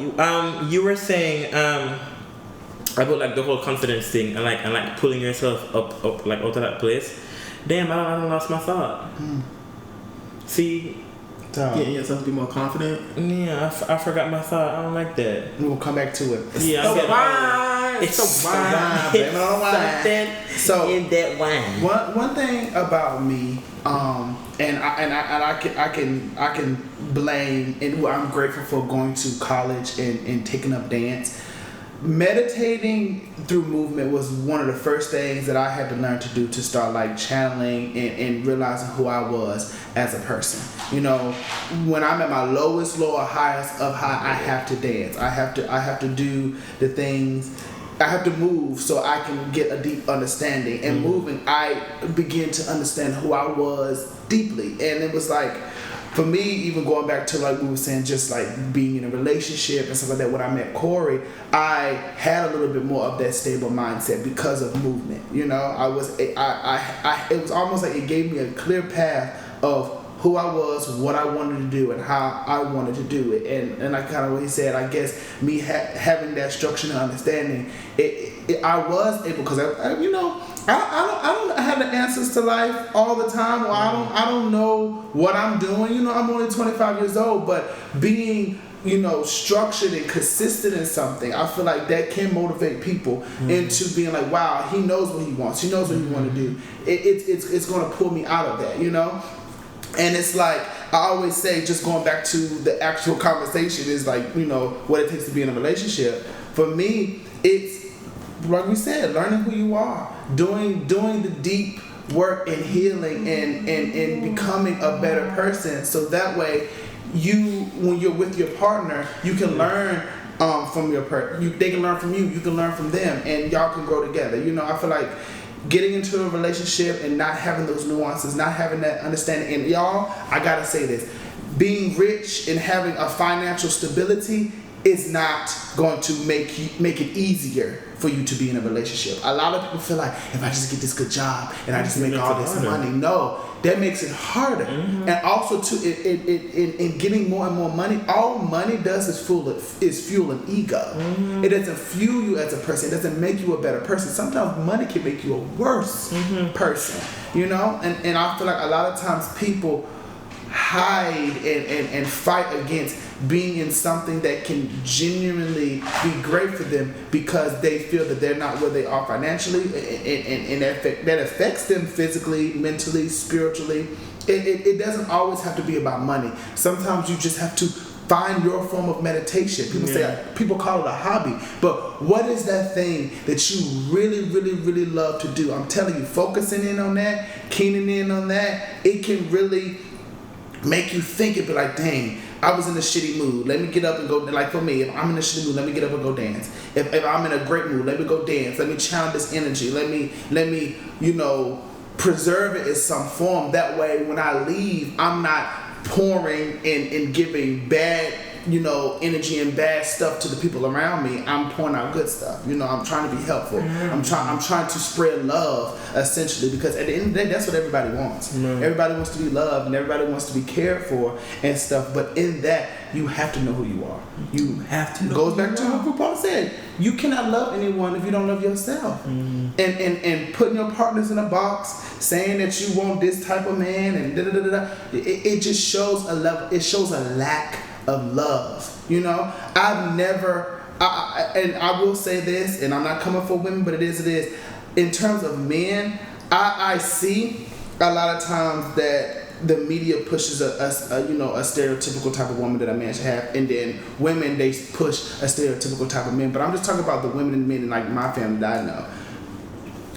you were saying about like the whole confidence thing and like pulling yourself up like out of that place. Damn, I lost my thought. See. Getting yourself to be more confident. Yeah, I forgot my thought. I don't like that. We'll come back to it. It's so wine. It's something in that wine. One thing about me, and I can blame, and I'm grateful for going to college and taking up dance. Meditating through movement was one of the first things that I had to learn to do to start like channeling and realizing who I was as a person. When I'm at my lowest low or highest of high, I have to dance. I have to do the things. I have to move so I can get a deep understanding. And moving, I begin to understand who I was deeply. And it was like, for me, even going back to like we were saying, just like being in a relationship and stuff like that, when I met Corey, I had a little bit more of that stable mindset because of movement. It was almost like it gave me a clear path of who I was, what I wanted to do, and how I wanted to do it. And I kind of what he said, I guess me having that structure and understanding, I was able, because I don't have the answers to life all the time, or I don't know what I'm doing. I'm only 25 years old, but being structured and consistent in something, I feel like that can motivate people into being like, wow, he knows what he wants. He knows what he want to do. It's going to pull me out of that, And it's like, I always say, just going back to the actual conversation is like, what it takes to be in a relationship. For me, it's, like we said, learning who you are, doing the deep work and healing and becoming a better person. So that way, when you're with your partner, you can learn from your partner. They can learn from you. You can learn from them, and y'all can grow together. I feel like getting into a relationship and not having those nuances, not having that understanding. And y'all, I gotta say this: being rich and having a financial stability is not going to make it easier for you to be in a relationship. A lot of people feel like, if I just get this good job and I just make all this money, no, that makes it harder. And also too, in getting more and more money, all money does is fuel an ego. It doesn't fuel you as a person. It doesn't make you a better person. Sometimes money can make you a worse person, And I feel like a lot of times people hide and fight against being in something that can genuinely be great for them because they feel that they're not where they are financially, and that affects them physically, mentally, spiritually. It doesn't always have to be about money. Sometimes you just have to find your form of meditation. People call it a hobby, but what is that thing that you really, really, really love to do? I'm telling you, focusing in on that, keening in on that, it can really make you think and be like, dang, I was in a shitty mood. Let me get up and go. Like for me, if I'm in a shitty mood, let me get up and go dance. If I'm in a great mood, let me go dance. Let me channel this energy. Let me preserve it in some form. That way, when I leave, I'm not pouring and giving bad energy and bad stuff to the people around me. I'm pouring out good stuff. I'm trying to be helpful. I'm trying to spread love, essentially, because at the end of the day, that's what everybody wants. Everybody wants to be loved and everybody wants to be cared for and stuff. But in that, you have to know who you are. You have to know. It goes back to what Paul said. You cannot love anyone if you don't love yourself. And putting your partners in a box, saying that you want this type of man and it just shows a level. It shows a lack of love. I've never, and I will say this, and I'm not coming for women, but it is. In terms of men, I see a lot of times that the media pushes a stereotypical type of woman that a man should have, and then women, they push a stereotypical type of man. But I'm just talking about the women and men in like my family that I know.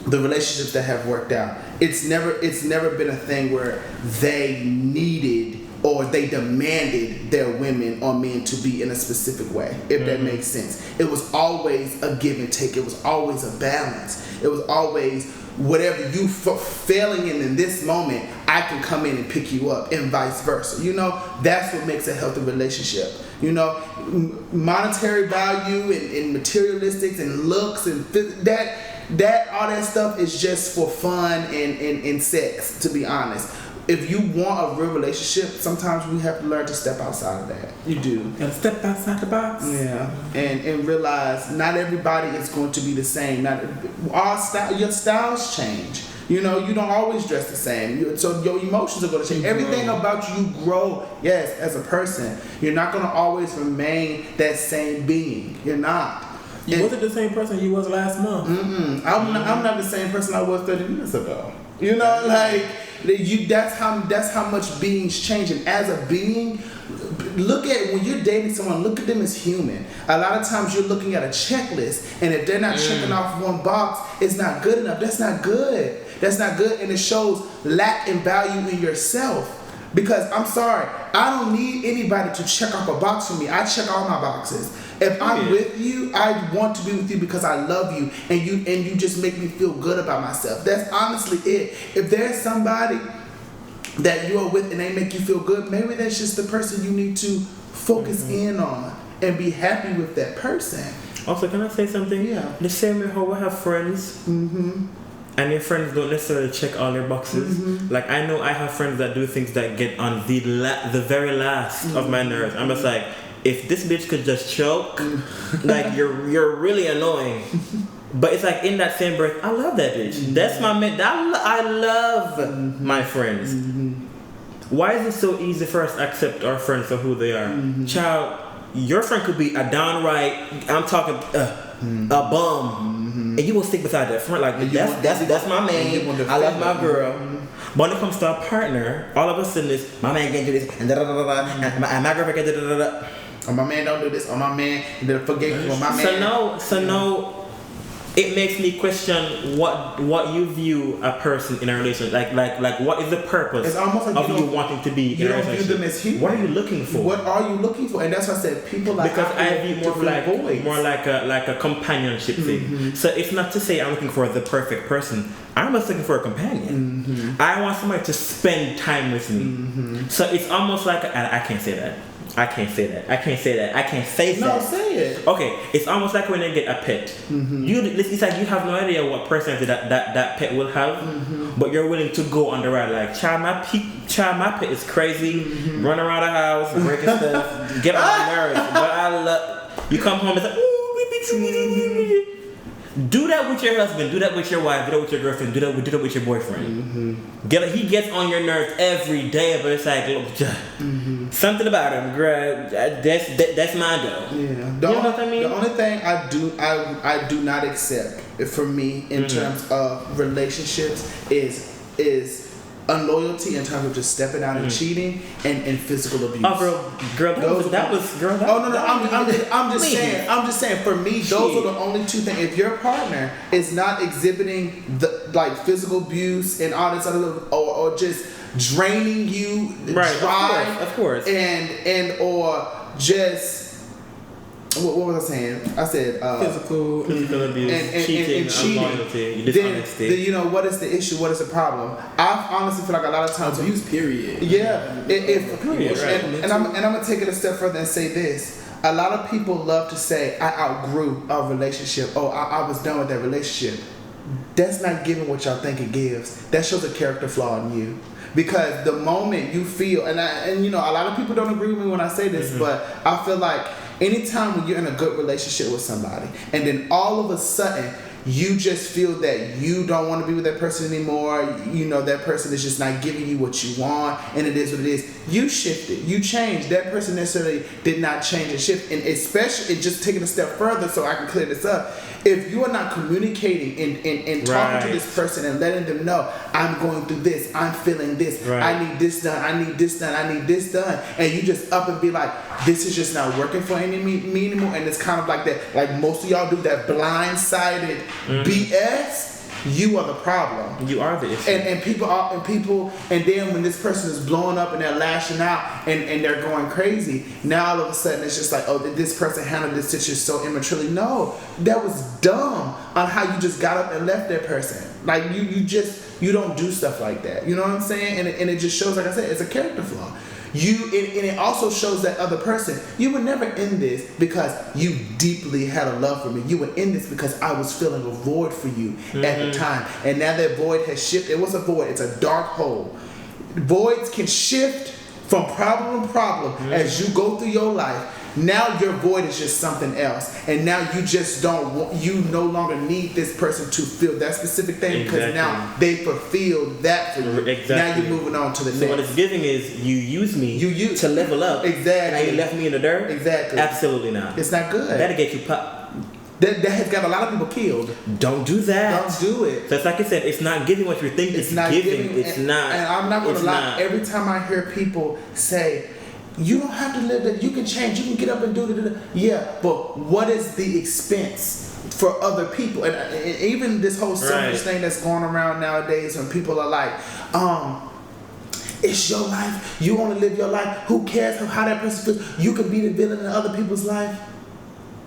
The relationships that have worked out. It's never been a thing where they needed or they demanded their women or men to be in a specific way, if that makes sense. It was always a give and take. It was always a balance. It was always whatever you failing in this moment, I can come in and pick you up, and vice versa. That's what makes a healthy relationship. Monetary value and materialistics and looks and that all that stuff is just for fun and sex, to be honest. If you want a real relationship, sometimes we have to learn to step outside of that. You do. Gotta step outside the box. Yeah. And realize not everybody is going to be the same. Your styles change. You don't always dress the same. So your emotions are going to change. Everything about you grow, yes, as a person. You're not going to always remain that same being. You're not. You wasn't the same person you was last month. I'm not the same person I was 30 minutes ago. That's how much beings change. And as a being, look at when you're dating someone, look at them as human. A lot of times you're looking at a checklist, and if they're not checking off one box, it's not good enough. That's not good. And it shows lack in value in yourself. Because I'm sorry, I don't need anybody to check off a box for me. I check all my boxes. If I'm with you, I want to be with you because I love you, and you just make me feel good about myself. That's honestly it. If there's somebody that you're with and they make you feel good, maybe that's just the person you need to focus in on and be happy with that person. Also, can I say something? Yeah. The same way how we have friends. And your friends don't necessarily check all their boxes. Like, I know I have friends that do things that get on the very last of my nerves. I'm just like, if this bitch could just choke, like, you're really annoying. But it's like, in that same breath, I love that bitch. That's my man. I love my friends. Why is it so easy for us to accept our friends for who they are? Child, your friend could be a downright, I'm talking, a bum, and you will stick beside that friend. Like, that's my man. I love my girl. But when it comes to a partner, all of a sudden it's my man can't do this, and and my girlfriend can't do da. Or my man don't do this, or my man forget me, or my man. So now, it makes me question what you view a person in a relationship like what is the purpose it's almost like of you wanting to be in a relationship? You don't view them as human. What are you looking for? What are you looking for? And that's why I said people like because I view more like a companionship thing. So it's not to say I'm looking for the perfect person. I'm just looking for a companion. I want somebody to spend time with me. So it's almost like I can't say that. I can't say that. No, say it. Okay, it's almost like when they get a pet. It's like you have no idea what personality that pet will have, but you're willing to go on the ride. Like, child, my pet is crazy, run around the house, breaking stuff, get on my nerves. But I love. You come home and say, ooh, do that with your husband, do that with your wife, do that with your girlfriend, do that with your boyfriend. He gets on your nerves every day, but it's like something about him, girl. That's my though. Yeah, you know what I mean. The only thing I do not accept for me in terms of relationships is unloyalty in terms of just stepping out and cheating and physical abuse. Oh, girl, that was. Oh no, I'm just saying. For me, those are the only two things. If your partner is not exhibiting the like physical abuse and all this other, or just draining you, right? dry, of course, and or just. What was I saying? I said physical abuse, and cheating, unloyalty, dishonesty. Then you know what is the issue? What is the problem? I honestly feel like a lot of times abuse. Period. Yeah. Period. Right. And I'm gonna take it a step further and say this. A lot of people love to say, "I outgrew our relationship." Oh, I was done with that relationship. That's not giving what y'all think it gives. That shows a character flaw in you. Because the moment you feel, and you know, a lot of people don't agree with me when I say this, but I feel like anytime when you're in a good relationship with somebody, and then all of a sudden you just feel that you don't want to be with that person anymore, you know, that person is just not giving you what you want, and it is what it is. You shifted, you changed. That person necessarily did not change and shift, and especially just taking a step further, so I can clear this up. If you are not communicating and talking to this person and letting them know, I'm going through this, I'm feeling this, I need this done, I need this done, I need this done, and you just up and be like, this is just not working for me anymore, and it's kind of like that, like most of y'all do that blindsided BS. You are the problem. You are the issue. And then when this person is blowing up and they're lashing out and they're going crazy, now all of a sudden it's just like, oh, this person handled this situation so immaturely. No, that was dumb on how you just got up and left that person. Like you don't do stuff like that. You know what I'm saying? And it just shows, like I said, it's a character flaw. And it also shows that other person, you would never end this because you deeply had a love for me. You would end this because I was feeling a void for you at the time. And now that void has shifted. What's a void? It's a dark hole. Voids can shift from problem to problem as you go through your life. Now your void is just something else, and now you just you no longer need this person to feel that specific thing because now they fulfilled that for you. Exactly. Now you're moving on to the next. So what it's giving is you use me to level up. Exactly. And you left me in the dirt. Exactly. Absolutely not. It's not good. That'll get you popped. That has got a lot of people killed. Don't do that. Don't do it. So it's like I said, it's not giving what you think it's not giving. It's not. And I'm not going to lie. Every time I hear people say, you don't have to live that, you can change, you can get up and do it. Yeah, but what is the expense for other people? And even this whole selfish thing that's going around nowadays when people are like, it's your life, you want to live your life, who cares how that person feels, you can be the villain in other people's life.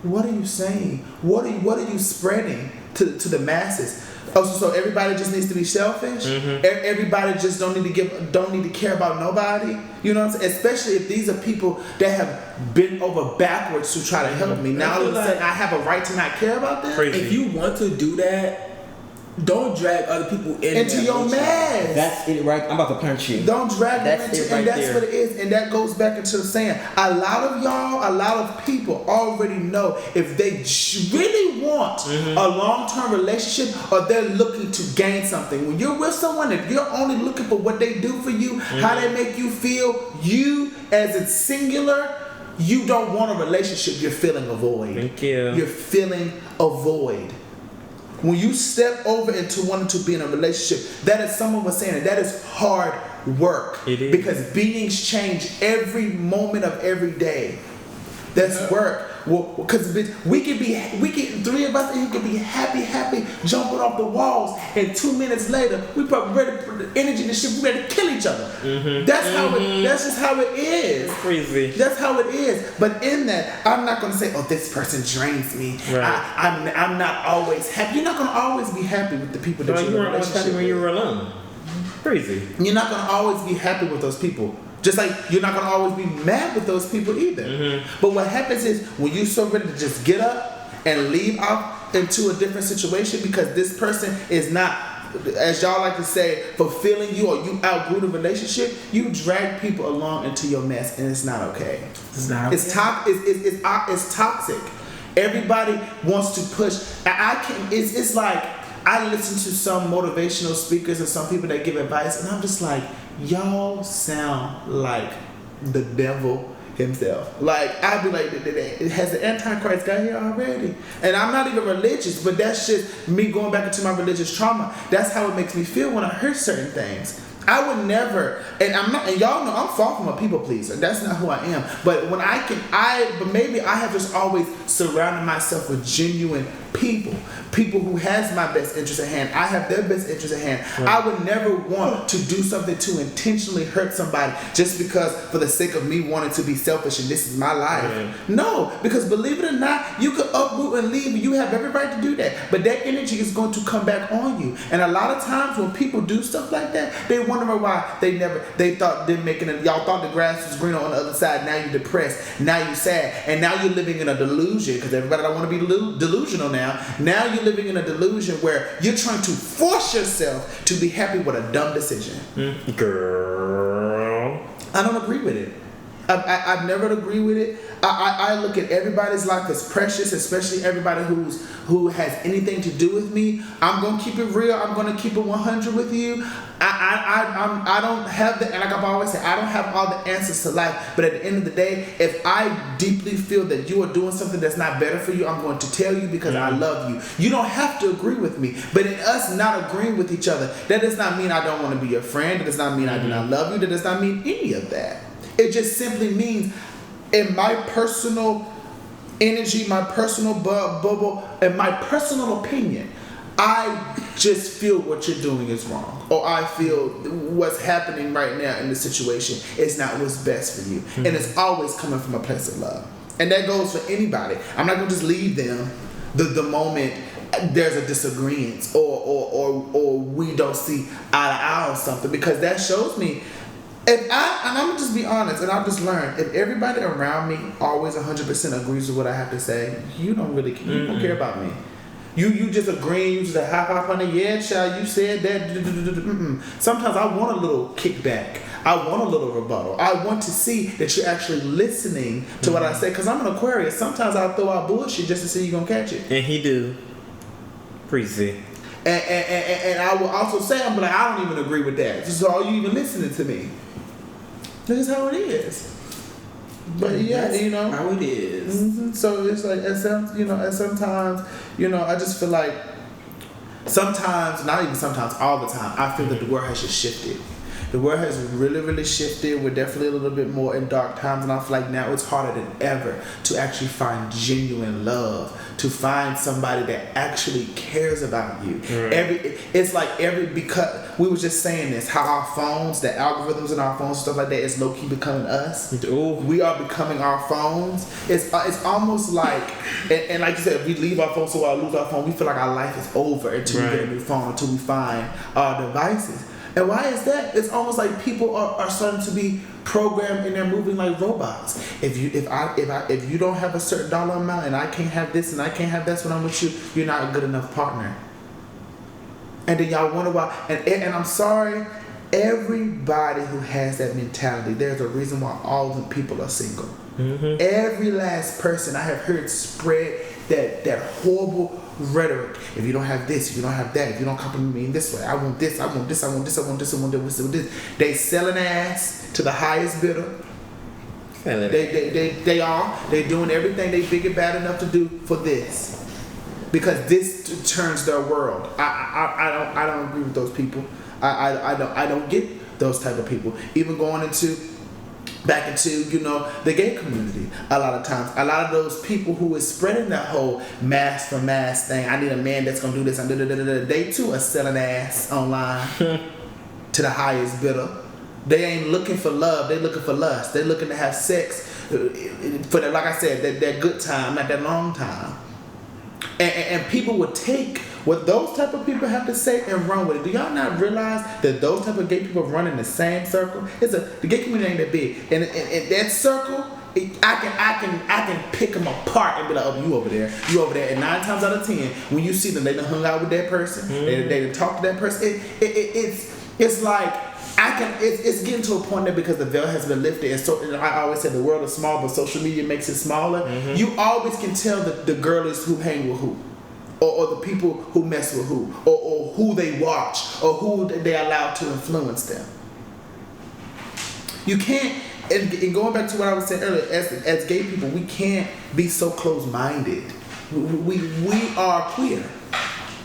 What are you saying? What are you spreading to the masses? Oh, so everybody just needs to be selfish. Everybody just don't need to care about nobody. You know what I'm saying? Especially if these are people that have bent over backwards to try to help me. Now all of a sudden I have a right to not care about them. Crazy. If you want to do that, don't drag other people into your mess. That's it, right? I'm about to punch you. Don't drag them into, right and that's there. what it is. And that goes back into the saying. A lot of people already know if they really want a long-term relationship or they're looking to gain something. When you're with someone, if you're only looking for what they do for you, how they make you feel, you as a singular you don't want a relationship, you're feeling a void. Thank you. You're feeling a void. When you step over into wanting to be in a relationship, that is, someone was saying that is hard work. It is. Because beings change every moment of every day. That's work. Well, because we can, three of us, and you can be happy, jumping off the walls, and 2 minutes later, we probably ready for the energy and shit, we ready to kill each other. That's just how it is. It's crazy. That's how it is. But in that, I'm not gonna say, oh, this person drains me. Right. I'm not always happy. You're not gonna always be happy with the people that So you're you in a weren't always happy relationship when you with. were alone. Crazy. You're not gonna always be happy with those people. Just like you're not gonna always be mad with those people either. But what happens is when you're so ready to just get up and leave out into a different situation because this person is not, as y'all like to say, fulfilling you, or you outgrew the relationship, you drag people along into your mess, and it's not okay. It's not. It's toxic. Everybody wants to push. It's like I listen to some motivational speakers and some people that give advice, and I'm just like, y'all sound like the devil himself. Like, I'd be like, has the Antichrist got here already? And I'm not even religious, but that's just me going back into my religious trauma. That's how it makes me feel when I hear certain things. I would never, and I'm not, and y'all know I'm far from a people pleaser. That's not who I am. But when but maybe I have just always surrounded myself with genuine people who has my best interest at hand. I have their best interest at hand. Right. I would never want to do something to intentionally hurt somebody just because for the sake of me wanting to be selfish and this is my life. Right. No, because believe it or not, you could uproot and leave. You have every right to do that. But that energy is going to come back on you. And a lot of times when people do stuff like that, they wonder why they thought they're making it. Y'all thought the grass was greener on the other side. Now you're depressed. Now you're sad. And now you're living in a delusion because everybody don't want to be delusional now. Now you're living in a delusion where you're trying to force yourself to be happy with a dumb decision. Girl. I don't agree with it. I've never agreed with it. I look at everybody's life as precious, especially everybody who has anything to do with me. I'm gonna keep it real. I'm gonna keep it 100 with you. I don't have the, and like I've always said, I don't have all the answers to life. But at the end of the day, if I deeply feel that you are doing something that's not better for you, I'm going to tell you because I love you. You don't have to agree with me. But in us not agreeing with each other, that does not mean I don't want to be your friend. That does not mean I do not love you. That does not mean any of that. It just simply means in my personal energy, my personal bubble, and my personal opinion, I just feel what you're doing is wrong. Or I feel what's happening right now in the situation is not what's best for you. And it's always coming from a place of love. And that goes for anybody. I'm not going to just leave them the moment there's a disagreement or we don't see eye to eye on something, because that shows me. And I'm gonna just be honest, and I've just learned, if everybody around me always 100% agrees with what I have to say, you don't really care. You don't care about me. You just agree, you just a hop on the child, you said that. Sometimes I want a little kickback. I want a little rebuttal. I want to see that you're actually listening to what I say, because I'm an Aquarius. Sometimes I'll throw out bullshit just to see you're gonna catch it. And he do. Crazy. And I will also say, I'm like, I don't even agree with that. So are you even listening to me? This is how it is. But yeah, that's how it is. Mm-hmm. So it's like, and sometimes, I just feel like sometimes, not even sometimes, all the time, I feel that the world has just shifted. The world has really, really shifted. We're definitely a little bit more in dark times, and I feel like now it's harder than ever to actually find genuine love, to find somebody that actually cares about you. Right. Because we were just saying this, how our phones, the algorithms in our phones, stuff like that, is low-key becoming us. Ooh. We are becoming our phones. It's almost like, and like you said, if we leave our phone, so while we lose our phone, we feel like our life is over until we get a new phone, until we find our devices. And why is that? It's almost like people are starting to be programmed and they're moving like robots. If you don't have a certain dollar amount and I can't have this and I can't have this when I'm with you, you're not a good enough partner. And then y'all wonder why. And I'm sorry, everybody who has that mentality, there's a reason why all the people are single. Mm-hmm. Every last person I have heard spread that horrible rhetoric. If you don't have this, if you don't have that, if you don't compliment me in this way, I want this, I want this, I want this, I want this, I want this, I want this. They selling ass to the highest bidder. Well, They are. They're doing everything they big and bad enough to do for this, because this turns their world. I don't agree with those people. I don't get those type of people. Even going back into the gay community, a lot of times, a lot of those people who is spreading that whole mass for mass thing. I need a man that's gonna do this. And they too are selling ass online to the highest bidder. They ain't looking for love. They looking for lust. They looking to have sex for that, like I said, that good time, not that long time. And people would take what those type of people have to say and run with it. Do y'all not realize that those type of gay people run in the same circle? The gay community ain't that big, and that circle, I can pick them apart and be like, oh, you over there, and 9 times out of 10, when you see them, they done hung out with that person, they done talked to that person. It's like it's getting to a point that because the veil has been lifted, and so I always say the world is small, but social media makes it smaller. You always can tell the girlies who hang with who, or the people who mess with who, or who they watch, or who they allow to influence them. You can't. And going back to what I was saying earlier, as gay people, we can't be so close-minded. We are queer.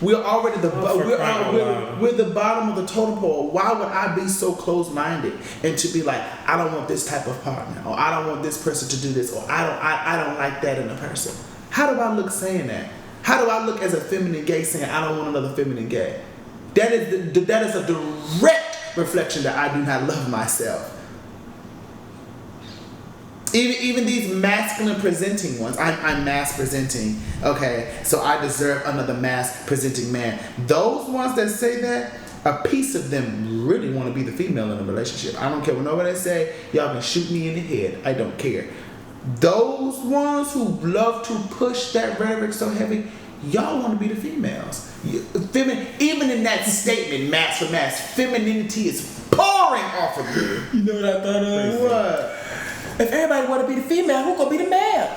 We're already we're the bottom of the totem pole. Why would I be so close-minded and to be like, I don't want this type of partner, or I don't want this person to do this, or I don't like that in a person? How do I look saying that? How do I look as a feminine gay saying I don't want another feminine gay? That is a direct reflection that I do not love myself. Even these masculine presenting ones, I'm mass presenting, okay, so I deserve another mass presenting man. Those ones that say that, a piece of them really want to be the female in a relationship. I don't care what nobody say. Y'all can shoot me in the head. I don't care. Those ones who love to push that rhetoric so heavy, y'all want to be the females. Even in that statement, mass for mass, femininity is pouring off of you. You know what I thought of? What? If everybody want to be the female, who gonna be the male?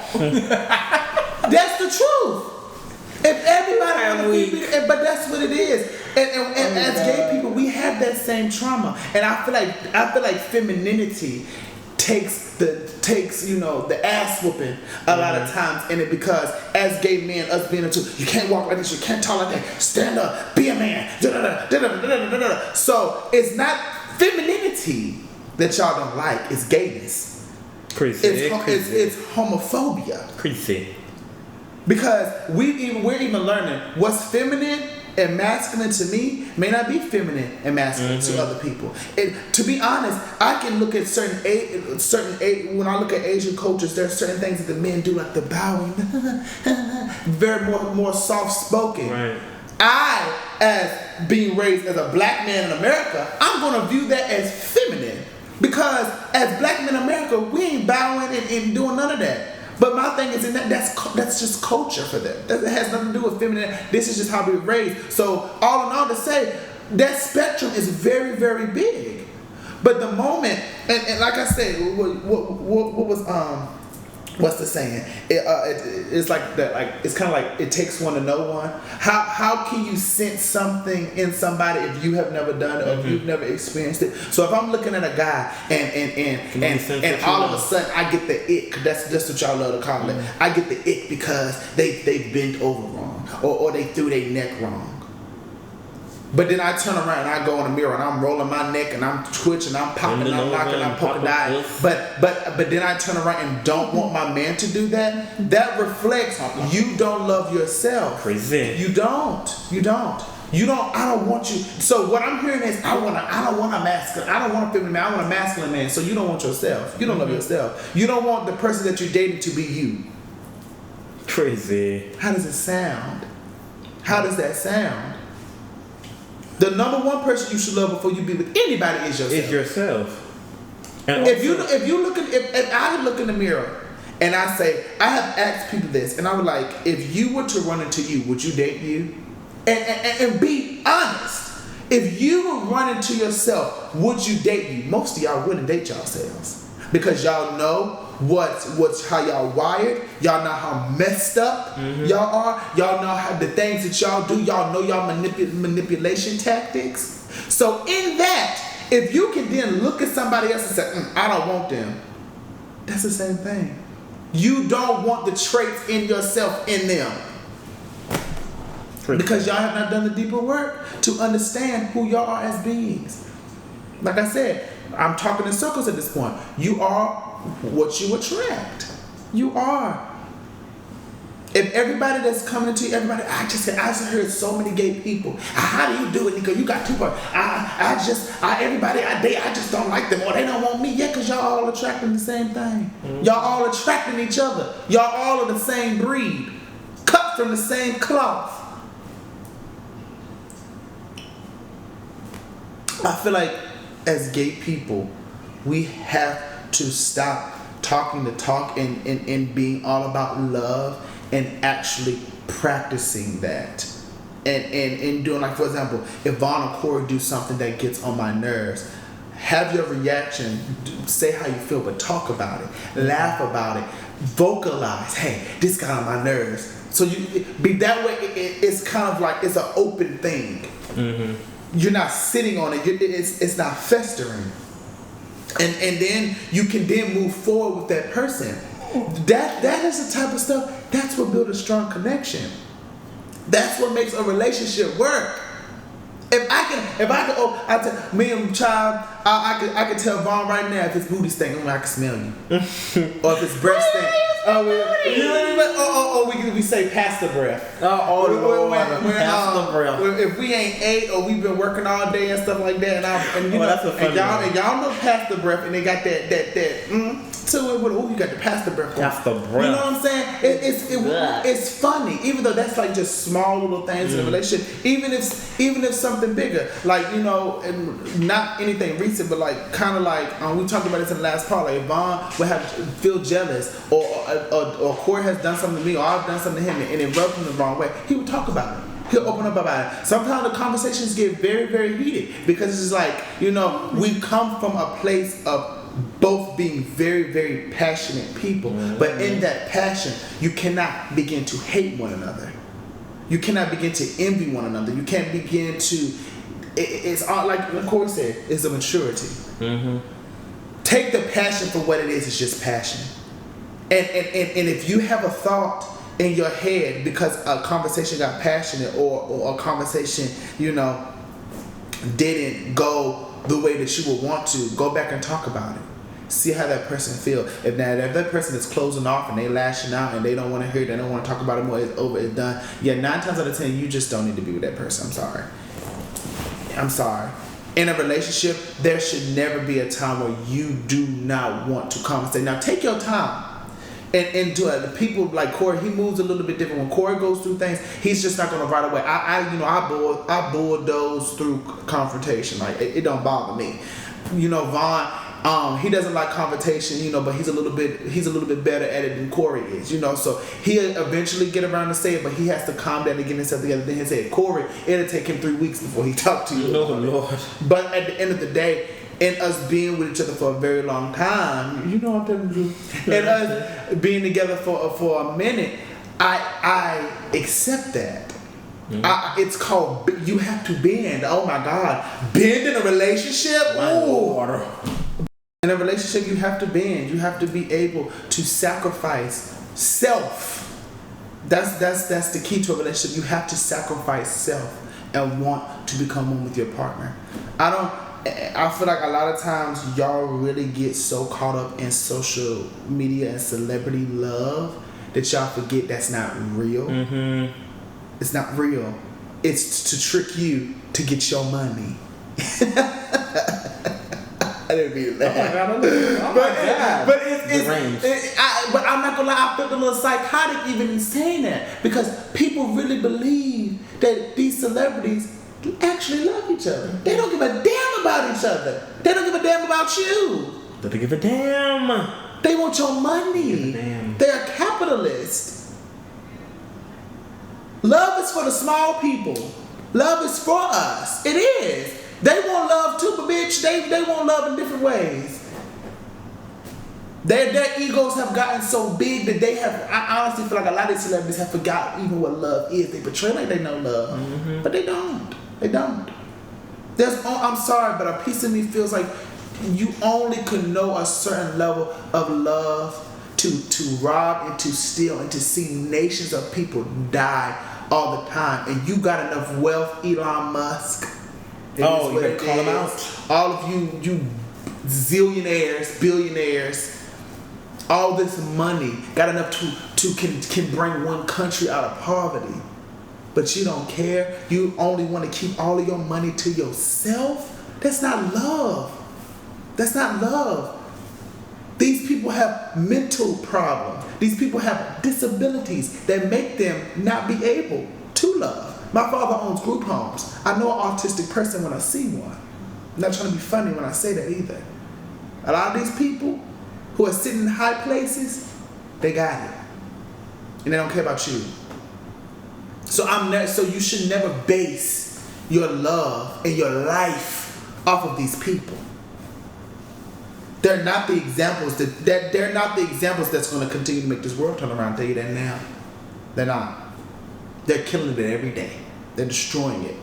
That's the truth. If everybody want to be, but that's what it is. And as gay people, we have that same trauma. And I feel like femininity takes the ass whooping a lot of times in it, because as gay men, us being into, you can't walk like this, you can't talk like that, stand up, be a man. So it's not femininity that y'all don't like, it's gayness. Crazy. It's homophobia. Crazy. Because we're even learning what's feminine and masculine to me may not be feminine and masculine to other people. And to be honest, I can look at certain when I look at Asian cultures, there are certain things that the men do, like the bowing, very more soft spoken. Right. I, as being raised as a black man in America, I'm gonna view that as feminine. Because as black men in America, we ain't bowing and doing none of that. But my thing is, that's just culture for them. That has nothing to do with feminine. This is just how we were raised. So all in all, to say that spectrum is very, very big. But the moment, and like I said, what was what's the saying? It's like that. Like it's kind of like it takes one to know one. How can you sense something in somebody if you have never done it or if you've never experienced it? So if I'm looking at a guy and all of a sudden I get the ick. That's what y'all love to call it. I get the ick because they bent over wrong or they threw their neck wrong. But then I turn around and I go in the mirror and I'm rolling my neck and I'm twitching, I'm popping, I'm knocking, I'm poking die. But then I turn around and don't want my man to do that. That reflects you don't love yourself. Crazy. You don't. I don't want you. So what I'm hearing is I don't want a masculine. I don't want a feminine man. I want a masculine man. So you don't want yourself. You don't love yourself. You don't want the person that you're dating to be you. Crazy. How does it sound? How does that sound? The number one person you should love before you be with anybody is yourself. Is yourself. And if I look in the mirror and I say, I have asked people this, and I was like, if you were to run into you, would you date you? And be honest. If you were running to yourself, would you date you? Most of y'all wouldn't date yourselves because y'all know what's how y'all wired. Y'all know how messed up y'all are. Y'all know how the things that y'all do. Y'all know y'all manipulation tactics. So in that, if you can then look at somebody else and say, I don't want them. That's the same thing. You don't want the traits in yourself in them. Because y'all have not done the deeper work to understand who y'all are as beings. Like I said, I'm talking in circles at this point. You are what you attract. You are. If everybody that's coming to you, everybody, I just heard so many gay people. How do you do it, Nico? You got two parts. Everybody I date, I just don't like them, or they don't want me. Yeah, because y'all all attracting the same thing. Mm-hmm. Y'all all attracting each other. Y'all all are the same breed, cut from the same cloth. I feel like as gay people, we have to stop talking the talk and being all about love and actually practicing that. And doing, like, for example, if Vaughn or Corey do something that gets on my nerves, have your reaction, say how you feel, but talk about it, laugh about it, vocalize, hey, this got on my nerves. So you be that way, it's kind of like it's an open thing. Mm-hmm. You're not sitting on it, it's not festering. And then you can then move forward with that person. That is the type of stuff, that's what builds a strong connection. That's what makes a relationship work. If I tell me and child, I could tell Vaughn right now if his booty stinking, I can smell you. Or if his breath stinks. We say pass the breath. Pass the breath. If we ain't ate or we've been working all day and stuff like that, and y'all know pass the breath, and they got that to it with, you got the pass the breath. Pass the breath. You know what I'm saying? It's funny, even though that's like just small little things in a relationship. Even if something bigger, like, you know, and not anything recent, but like kind of like we talked about this in the last part. Like, if Vaughn would feel jealous, or Corey has done something to me, or I've done something to him, and it rubbed him the wrong way, he would talk about it. He'll open up about it. Sometimes the conversations get very, very heated because it's just like, you know, we come from a place of both being very, very passionate people, but in that passion, you cannot begin to hate one another. You cannot begin to envy one another. You can't begin to. It's all like Corey said. It's a maturity. Mm-hmm. Take the passion for what it is. It's just passion. And if you have a thought in your head because a conversation got passionate or a conversation, you know, didn't go the way that you would want to, go back and talk about it. See how that person feels. If that person is closing off and they lashing out and they don't want to hear it, they don't want to talk about it more, it's over, it's done. Yeah, 9 times out of 10, you just don't need to be with that person. I'm sorry. In a relationship, there should never be a time where you do not want to conversate. Now, take your time. And do it. The people like Corey, he moves a little bit different. When Corey goes through things, he's just not gonna right away. I bulldoze through confrontation. Like it don't bother me. You know, Vaughn, he doesn't like confrontation. You know, but he's a little bit better at it than Corey is. You know, so he'll eventually get around to say it, but he has to calm down and get himself together. Then he'll say, Corey, it'll take him 3 weeks before he talk to you. No, Lord. But at the end of the day, and us being with each other for a very long time, you know what I'm telling you, and us being together for a minute, I accept that. Mm-hmm. It's called, you have to bend. Oh my God, bend in a relationship. Ooh. In a relationship, you have to bend. You have to be able to sacrifice self. That's the key to a relationship. You have to sacrifice self and want to become one with your partner. I feel like a lot of times y'all really get so caught up in social media and celebrity love that y'all forget that's not real. Mm-hmm. It's not real. It's to trick you to get your money. I didn't mean that. But I'm not gonna lie, I felt a little psychotic even in saying that because people really believe that these celebrities actually love each other. They don't give a damn about each other. They don't give a damn about you. They don't give a damn. They want your money. They're capitalists. Love is for the small people. Love is for us. It is. They want love too, but bitch, they want love in different ways. Their egos have gotten so big that they have. I honestly feel like a lot of these celebrities have forgotten even what love is. They portray like they know love, but they don't. They don't. I'm sorry, but a piece of me feels like you only could know a certain level of love to rob and to steal and to see nations of people die all the time. And you got enough wealth, Elon Musk. Oh, you gotta call him out. All of you zillionaires, billionaires, all this money, got enough to can bring one country out of poverty. But you don't care. You only want to keep all of your money to yourself. That's not love. That's not love. These people have mental problems. These people have disabilities that make them not be able to love. My father owns group homes. I know an autistic person when I see one. I'm not trying to be funny when I say that either. A lot of these people who are sitting in high places, they got it. And they don't care about you. So you should never base your love and your life off of these people. They're not the examples they're not the examples that's going to continue to make this world turn around. I'll tell you that now. They're not. They're killing it every day. They're destroying it.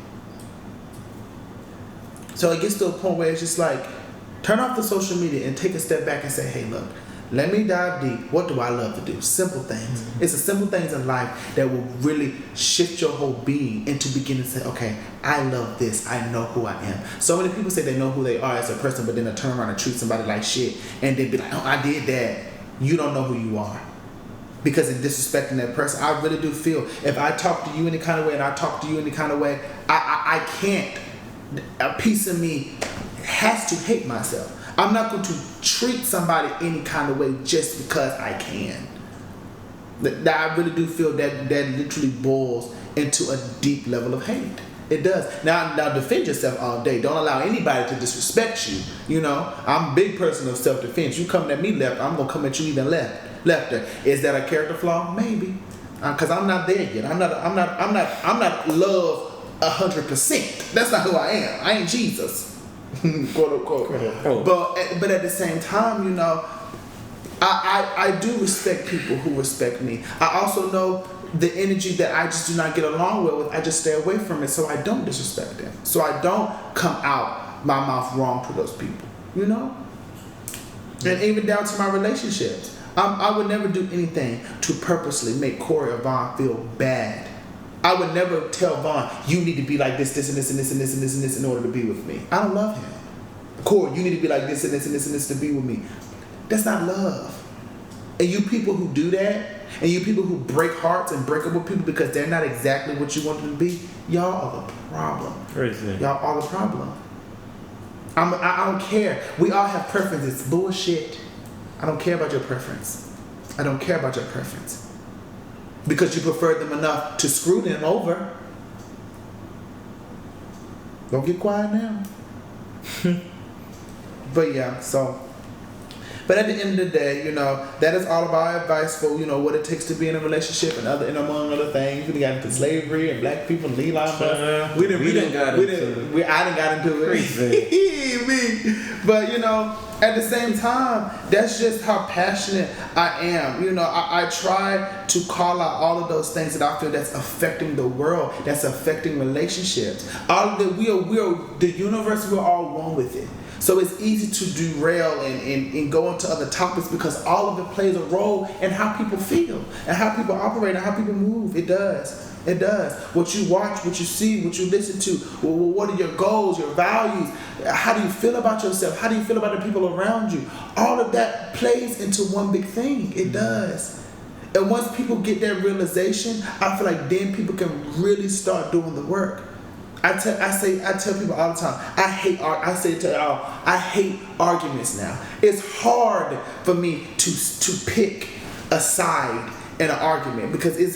So it gets to a point where it's just like, turn off the social media and take a step back and say, hey, look, let me dive deep. What do I love to do? Simple things. Mm-hmm. It's the simple things in life that will really shift your whole being into beginning to say, okay, I love this. I know who I am. So many people say they know who they are as a person, but then they turn around and treat somebody like shit and then be like, oh, I did that. You don't know who you are. Because in disrespecting that person, I really do feel if I talk to you any kind of way and I talk to you any kind of way, I can't. A piece of me has to hate myself. I'm not going to treat somebody any kind of way just because I can. I really do feel that literally boils into a deep level of hate. It does. Now defend yourself all day. Don't allow anybody to disrespect you. You know, I'm a big person of self-defense. You coming at me left, I'm gonna come at you even lefter. Is that a character flaw? Maybe, because I'm not there yet. I'm not love 100%. That's not who I am. I ain't Jesus. Quote unquote. But at the same time, you know, I do respect people who respect me. I also know the energy that I just do not get along with, I just stay away from it so I don't disrespect them. So I don't come out my mouth wrong to those people, you know? And even down to my relationships. I would never do anything to purposely make Corey or Vaughn feel bad. I would never tell Vaughn, you need to be like this, and this, and this, and this, and this, and this in order to be with me. I don't love him. Corey, you need to be like this, and this, and this, and this to be with me. That's not love. And you people who do that, and you people who break hearts and break up with people because they're not exactly what you want them to be, y'all are the problem. Crazy. Y'all are the problem. I don't care. We all have preferences. Bullshit. I don't care about your preference. I don't care about your preference. Because you prefer them enough to screw them over. Don't get quiet now. But yeah, so. But at the end of the day, you know, that is all of our advice for, you know, what it takes to be in a relationship and among other things. We got into slavery and black people and Elon Musk. I didn't got into it. But, you know, at the same time, that's just how passionate I am. You know, I try to call out all of those things that I feel that's affecting the world, that's affecting relationships. All of that, we are the universe, we're all one with it. So it's easy to derail and go into other topics because all of it plays a role in how people feel and how people operate and how people move. It does. It does. What you watch, what you see, what you listen to, what are your goals, your values, how do you feel about yourself, how do you feel about the people around you? All of that plays into one big thing. It does. And once people get that realization, I feel like then people can really start doing the work. I tell people all the time, I hate arguments now. It's hard for me to pick a side in an argument because it's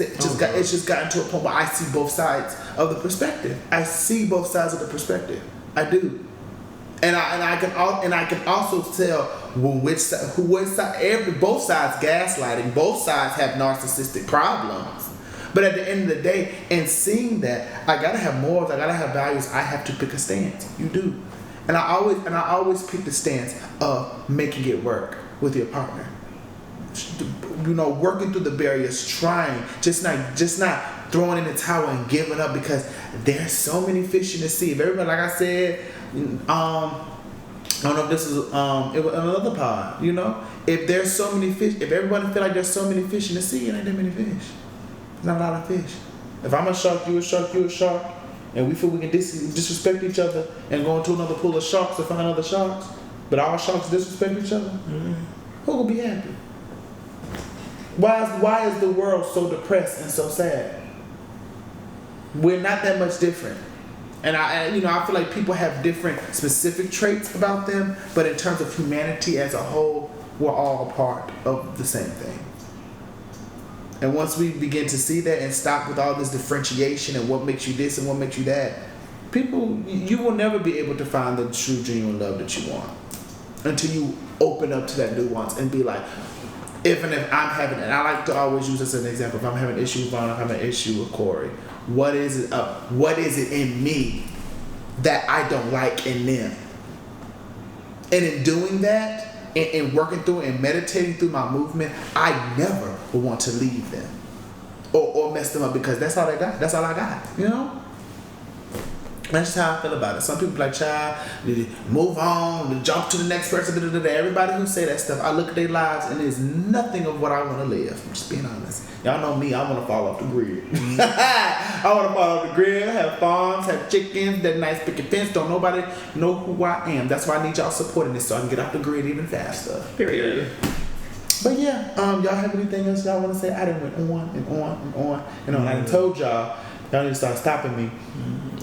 just gotten to a point where I see both sides of the perspective. I see both sides of the perspective. I do. And I can also tell both sides gaslighting, both sides have narcissistic problems. But at the end of the day, in seeing that, I gotta have morals, I gotta have values, I have to pick a stance. You do. And I always pick the stance of making it work with your partner. You know, working through the barriers, trying, just not throwing in the towel and giving up because there's so many fish in the sea. If everybody, like I said, don't know if this is it was another pod. You know, if there's so many fish, if everybody feel like there's so many fish in the sea, it ain't that many fish. There's not a lot of fish. If I'm a shark, you a shark, you a shark, and we feel we can disrespect each other and go into another pool of sharks to find other sharks, but all sharks disrespect each other, who will be happy? Why is the world so depressed and so sad? We're not that much different. And I feel like people have different specific traits about them, but in terms of humanity as a whole, we're all a part of the same thing. And once we begin to see that and stop with all this differentiation and what makes you this and what makes you that, you will never be able to find the true, genuine love that you want until you open up to that nuance and be like, if I'm having, and I like to always use this as an example, if I'm having an issue with Vaughn, if I'm having an issue with Corey, what is it in me that I don't like in them? And in doing that, and working through it and meditating through my movement, I never would want to leave them or mess them up, because that's all they got. That's all I got, you know? That's just how I feel about it. Some people like, child, move on, jump to the next person. Everybody who say that stuff, I look at their lives and there's nothing of what I want to live. I'm just being honest. Y'all know me, I want to fall off the grid. I want to fall off the grid, have farms, have chickens, that nice picket fence. Don't nobody know who I am. That's why I need y'all supporting this so I can get off the grid even faster. Period. But yeah, y'all have anything else y'all want to say? I done went on and on and on. You know, I done told y'all need to start stopping me.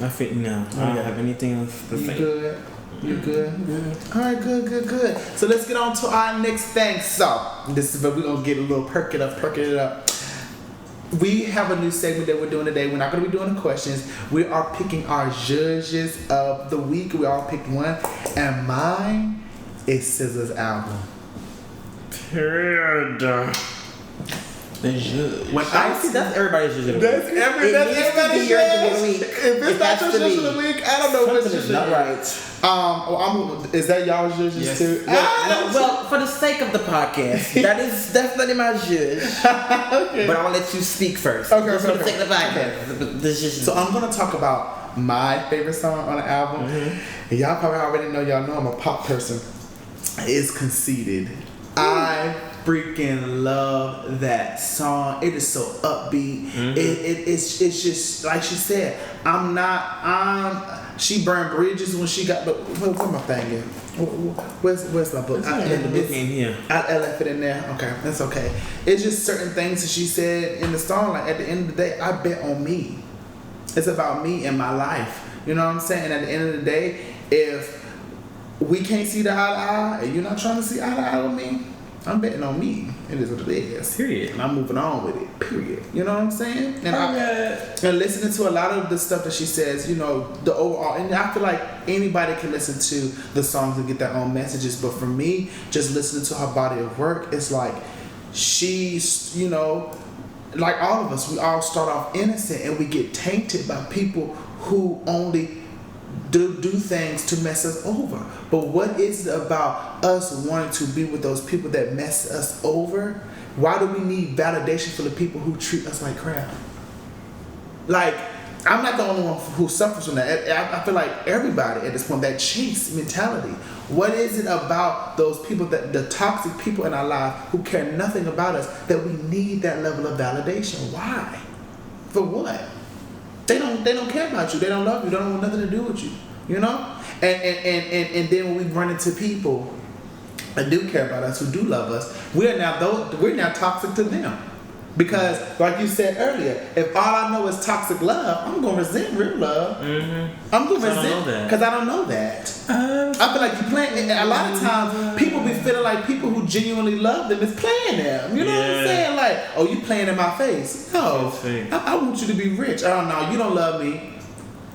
I think no. I don't have anything else to say. Good? You good? Good. All right, good. So let's get on to our next thing. So this is where we're gonna get a little perk it up. We have a new segment that we're doing today. We're not gonna be doing the questions. We are picking our judges of the week. We all picked one, and mine is SZA's album. Period. The judge. When I see that's everybody's judge of the week. That's everybody's judge of the week. If it's not your judge of the week, I don't know what's your not right. Is that y'all's judges too? Well, for the sake of the podcast, that is definitely my judge. Okay. But I'll let you speak first. Okay. For the sake of the podcast. So I'm gonna talk about my favorite song on the album. And y'all probably already know I'm a pop person. It's Conceited. I freaking love that song. It is so upbeat. It's just like she said. She burned bridges when she got. Where's my thing in? Where's my book? It's in the book in here. I left it in there. Okay, that's okay. It's just certain things that she said in the song. Like at the end of the day, I bet on me. It's about me and my life. You know what I'm saying? At the end of the day, if we can't see the eye to eye, and you're not trying to see eye to eye with me, I'm betting on me. It is what it is. Period. And I'm moving on with it. Period. You know what I'm saying? And and listening to a lot of the stuff that she says, you know, the overall, and I feel like anybody can listen to the songs and get their own messages. But for me, just listening to her body of work, it's like she's, you know, like all of us, we all start off innocent and we get tainted by people who only do things to mess us over. But what is it about us wanting to be with those people that mess us over? Why do we need validation for the people who treat us like crap? Like, I'm not the only one who suffers from that. I feel like everybody at this point, that chase mentality. What is it about those people, the toxic people in our life who care nothing about us, that we need that level of validation? Why? For what? They don't care about you. They don't love you. They don't want nothing to do with you. You know? And then when we run into people that do care about us, who do love us, we're now toxic to them. Because, like you said earlier, if all I know is toxic love, I'm gonna resent real love. I'm gonna resent because I don't know that. I feel like you playing. A lot of times, people be feeling like people who genuinely love them is playing them. You know what I'm saying? Like, oh, you playing in my face? No, I want you to be rich. Oh no, you don't love me.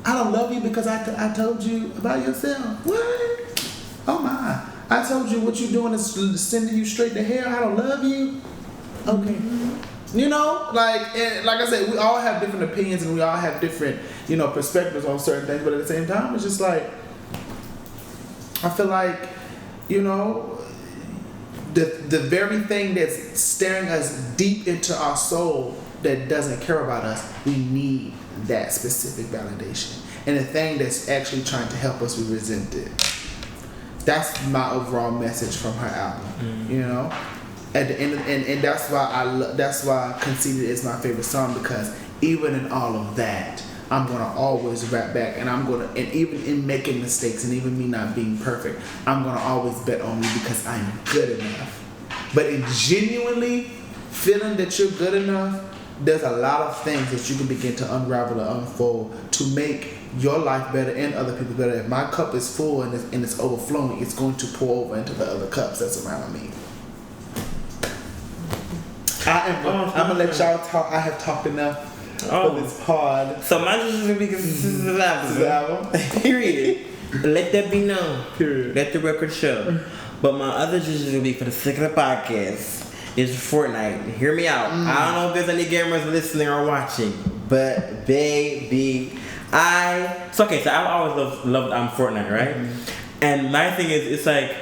I don't love you because I told you about yourself. What? Oh my! I told you what you're doing is sending you straight to hell. I don't love you. Okay. You know, like I said, we all have different opinions and we all have different, you know, perspectives on certain things. But at the same time, it's just like, I feel like, you know, the very thing that's staring us deep into our soul that doesn't care about us, we need that specific validation. And the thing that's actually trying to help us, we resent it. That's my overall message from her album. You know, at the end, and that's why that's why Conceited is my favorite song, because even in all of that, I'm gonna always rap back, and and even in making mistakes, and even me not being perfect, I'm gonna always bet on you because I'm good enough. But in genuinely feeling that you're good enough, there's a lot of things that you can begin to unravel or unfold to make your life better and other people better. If my cup is full and it's overflowing, it's going to pour over into the other cups that's around me. I'm gonna let y'all talk. I have talked enough for this pod. So my just because this is the album. Period. Let that be known. Period. Let the record show. But my other judges will be for the sake of the podcast is Fortnite. Hear me out. I don't know if there's any gamers listening or watching, but baby, so I've always loved Fortnite, right? And my thing is, it's like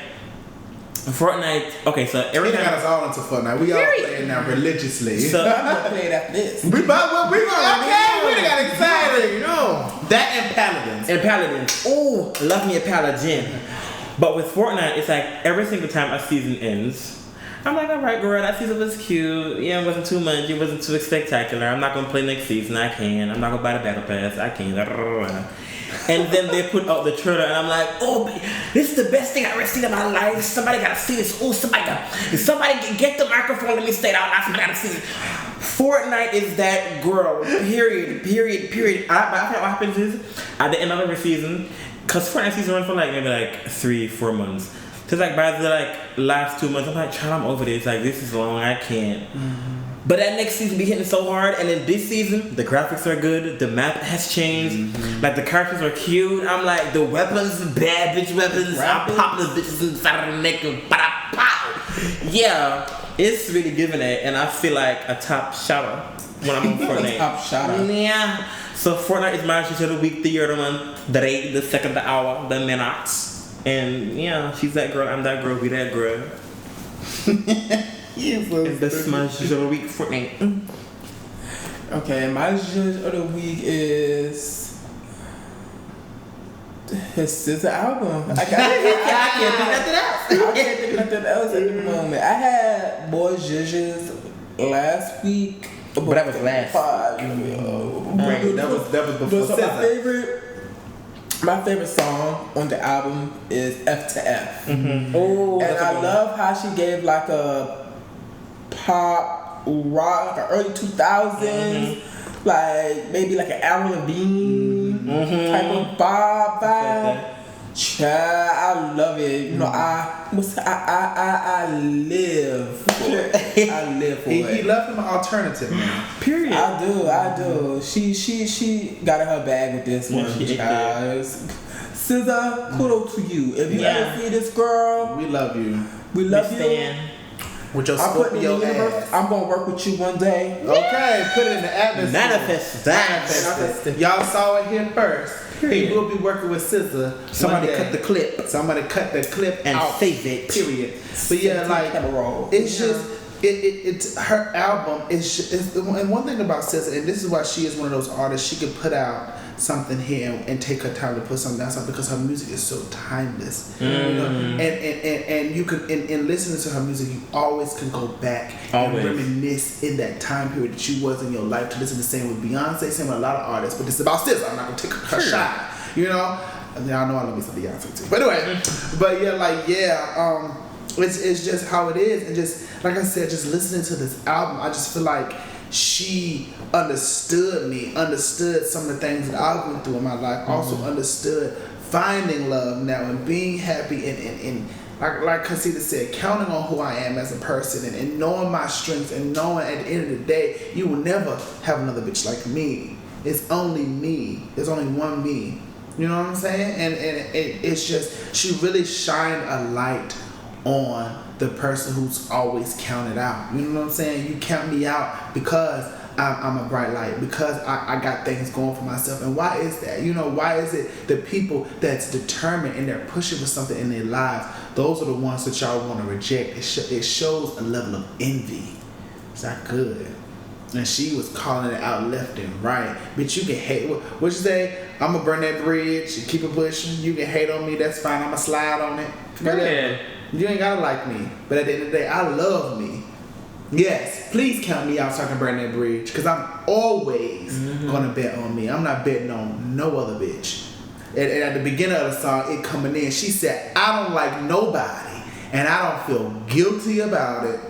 Fortnite. Okay, so Everything everything. got us all into Fortnite. We all playing now religiously. So I'm gonna play it after this. we got excited, you know. That and Paladins. and Paladin. Ooh, love me a Paladin. But with Fortnite, it's like every single time a season ends, I'm like, alright, girl, that season was cute. Yeah, it wasn't too much. It wasn't too spectacular. I'm not gonna play next season. I can. I'm not gonna buy the battle pass. I can. And then they put out the trailer, and I'm like, oh, this is the best thing I've ever seen in my life. Somebody gotta see this. Oh, somebody get the microphone. Let me stay out. Somebody gotta see this. Fortnite is that girl. Period. I think what happens is at the end of every season, because Fortnite season runs for like maybe like 3-4 months. Cause like by the last 2 months, I'm like, child, I'm over this. Like this is long. I can't. But that next season be hitting so hard, and then this season, the graphics are good, the map has changed, like the characters are cute. I'm like, the weapons, bad bitch weapons, I'm popping the bitches inside of the neck and pow. Yeah, it's really giving it, and I feel like a top shotter when I'm on Fortnite. Top shotter. Yeah. So Fortnite is my shit of the week, the year, the month, the day, the second, the hour, the minutes. And yeah, she's that girl, I'm that girl, we that girl. And that's my shit of the week, Fortnite. Okay, my judge of the week is his SZA album. I can't think of nothing else at the moment. I had more judges last week, but that was last. That was before So SZA. my favorite song on the album is F to F. Oh, And I love how she gave like a pop rock, like early 2000s, like maybe like an Avril Lavigne type of vibe. Child, I love it. You know, I live for it. I live for it. He left him an alternative, man. Period. I do. She got in her bag with this one, she child. SZA, kudos to you. If you ever see this girl, We love you. we love you. Stand. With your I'm putting it in Scorpio the universe. ass. I'm gonna work with you one day. Okay, put it in the atmosphere. Manifest that. Manifest it. Y'all saw it here first. Period. He will be working with SZA. Somebody one day. cut the clip Somebody cut the clip and out. save it. Period. But yeah, like it's just it's her album is and one thing about SZA, and this is why she is one of those artists, she can put out something here and take her time to put something down, because her music is so timeless. You know? And you can in listening to her music, you always can go back and reminisce in that time period that you was in your life to listen to. Same with Beyonce, same with a lot of artists, but this is about SZA. I'm not gonna take her shot, you know. I mean, I know I love me some Beyonce too, but anyway, it's just how it is, and just like I said, just listening to this album, I just feel like she understood some of the things that I went through in my life, also understood finding love now and being happy and like Conceited said, counting on who I am as a person and knowing my strengths and knowing at the end of the day, you will never have another bitch like me. It's only me. There's only one me. You know what I'm saying? And it's just, she really shined a light on the person who's always counted out. You know what I'm saying? You count me out because I'm a bright light, because I got things going for myself. And why is that? You know, why is it the people that's determined and they're pushing for something in their lives, those are the ones that y'all want to reject? It shows a level of envy. It's not good. And she was calling it out left and right. Bitch, you can hate. What you say? I'm gonna burn that bridge and keep it pushing. You can hate on me, that's fine. I'm gonna slide on it. Yeah. You ain't gotta like me. But at the end of the day, I love me. Yes, please count me out so I can burn that bridge. Because I'm always gonna bet on me. I'm not betting on no other bitch. And at the beginning of the song, it coming in, she said, I don't like nobody. And I don't feel guilty about it.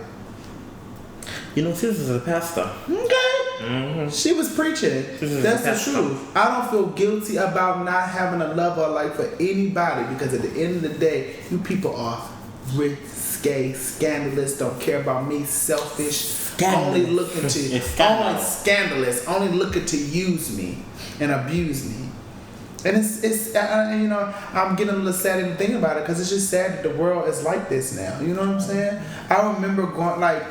You know, Sis is a pastor. Okay. She was preaching. That's the truth. I don't feel guilty about not having a love or like for anybody because at the end of the day, you people are risque, scandalous, don't care about me, selfish, only looking to only scandalous, only looking to use me and abuse me. And it's you know, I'm getting a little sad even thinking about it because it's just sad that the world is like this now. You know what I'm saying? I remember going like,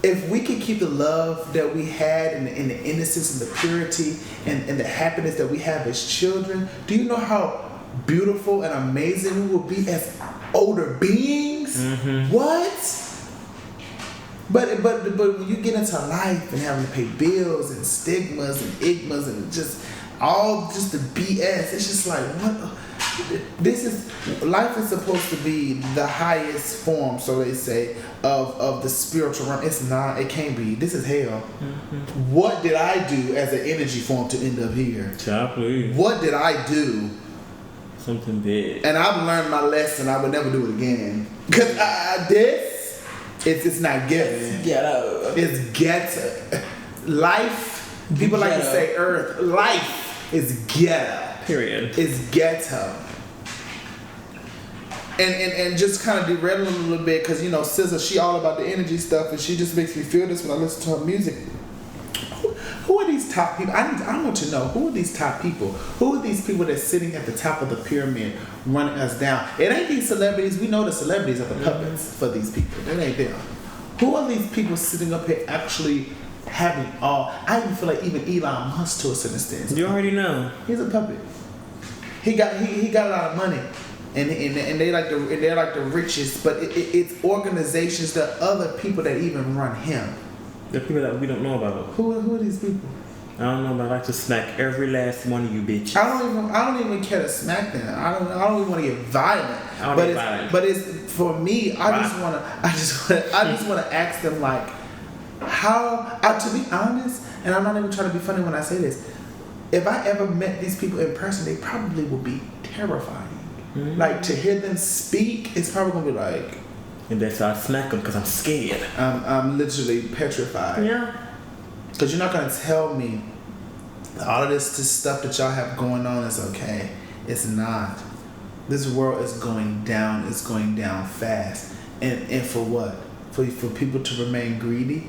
if we could keep the love that we had and the innocence and the purity and the happiness that we have as children, do you know how beautiful and amazing we will be as older beings? What? But when you get into life and having to pay bills and stigmas and igmas and just all just the BS, it's just like, what? Life is supposed to be the highest form, so they say, of the spiritual realm. It's not. It can't be. This is hell. What did I do as an energy form to end up here? Please. What did I do? Something big. And I've learned my lesson. I would never do it again. Because it's not ghetto. Ghetto. It's ghetto. Life, people like to say earth. Life is ghetto. Period. It's ghetto. And just kind of derailing a little bit because, you know, SZA, she all about the energy stuff and she just makes me feel this when I listen to her music. Who are these top people? I want to know, who are these top people? Who are these people that's sitting at the top of the pyramid running us down? It ain't these celebrities. We know the celebrities are the puppets for these people. It ain't them. Who are these people sitting up here actually having all? I even feel like even Elon Musk to a certain extent. You already know. He's a puppet. He got a lot of money. And they're like the richest, but it's organizations that other people that even run him. The people that we don't know about. Who are these people? I don't know, but I like to smack every last one of you bitches. I don't even care to smack them. I don't even want to get violent. But it's for me. I just want to ask them like, how? To be honest, and I'm not even trying to be funny when I say this. If I ever met these people in person, they probably would be terrifying. Like to hear them speak, it's probably gonna be like. And that's why I smack them because I'm scared. I'm literally petrified. Yeah. Because you're not gonna tell me all of this stuff that y'all have going on is okay. It's not. This world is going down. It's going down fast. And for what? For people to remain greedy.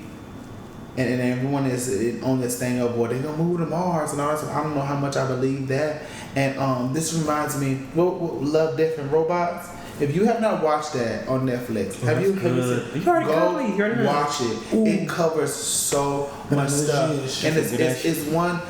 And everyone is on this thing of, well, they're going to move to Mars and all that stuff. I don't know how much I believe that. And this reminds me, Love, Death, and Robots. If you have not watched that on Netflix, have you seen it? Go watch it. Ooh. It covers so much stuff. And it's one,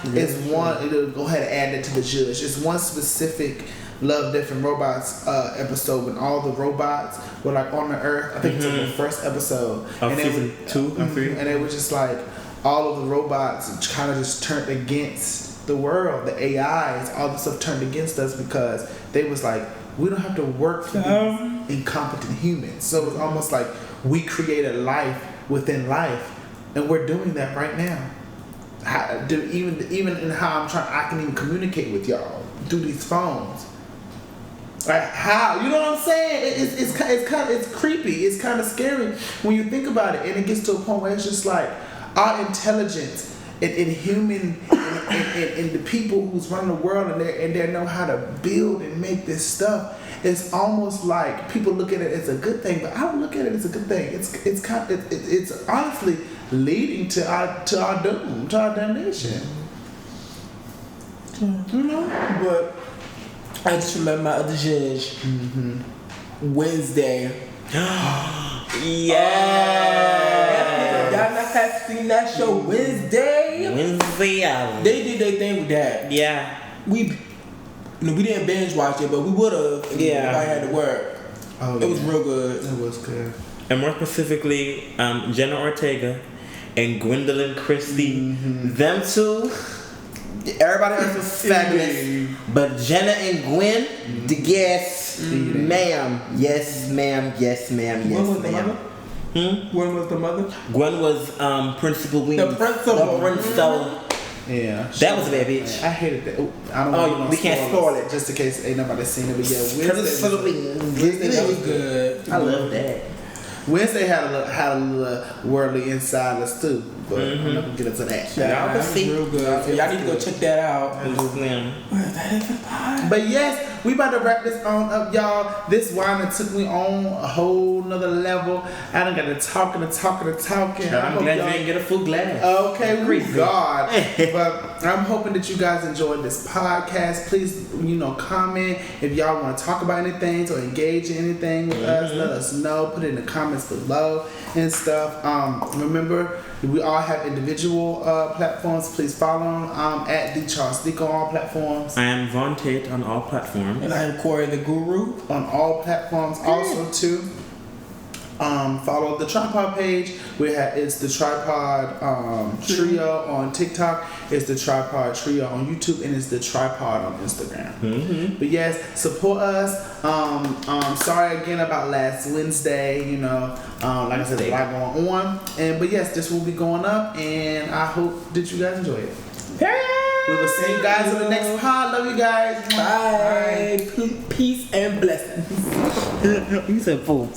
it'll go ahead and add it to the judge. It's one specific Love, Death, and Robots episode when all the robots were like on the earth. I think it's the first episode. Of season 2 and 3. And it was just like all of the robots kind of just turned against the world. The AIs, all this stuff turned against us because they was like, we don't have to work for these incompetent humans. So it's almost like we created life within life, and we're doing that right now. Even in how I can even communicate with y'all through these phones. Like how, you know what I'm saying? It's creepy. It's kind of scary when you think about it, and it gets to a point where it's just like our intelligence in human and the people who's running the world and they know how to build and make this stuff. It's almost like people look at it as a good thing, but I don't look at it as a good thing. It's honestly leading to our doom, to our damnation. You know, but. I just remember my other judge, Wednesday. Yeah. Y'all not have seen that show, Wednesday? Wednesday. They did their thing with that. Yeah. We didn't binge watch it, but we would have if I had to work. It was real good. It was good. And more specifically, Jenna Ortega and Gwendolyn Christie. Them two, everybody else was fabulous. But Jenna and Gwen, yes, ma'am. Yes, ma'am. Yes, ma'am. Yes, When was the ma'am. mother? When was the mother? Gwen was Principal Wings. The principal. Yeah. That was a bad bitch. I hated that. Ooh, I don't Oh, want to we can't spoil it. just in case ain't nobody seen it. But yeah, Principal Wednesday That was Wings. good. I love that. Wednesday had a little worldly insiders too, but I'm not gonna get into that. Yeah, Y'all that can was see. real good. So y'all need to go check that out. That is a pod. But yes, we about to wrap this on up, y'all. This wine that took me on a whole nother level. I done got to talking. I I'm hope glad y'all- you didn't get a full glass. Okay, we Crazy. God. But I'm hoping that you guys enjoyed this podcast. Please, comment if y'all want to talk about anything or engage in anything with us. Let us know. Put it in the comments below and stuff. Remember, we all have individual platforms. Please follow them at The Charles Dick on all platforms. I am Von Tate on all platforms. And I am Corey the Guru. On all platforms, also too. Follow the Tripod page. It's the Tripod Trio on TikTok. It's the Tripod Trio on YouTube, and it's the Tripod on Instagram. But yes, support us. Sorry again about last Wednesday. Like I said, there's a lot going on. But yes, this will be going up, and I hope that you guys enjoy it. We will see you guys on the next pod. Love you guys. Bye. Peace and blessings. You said fool.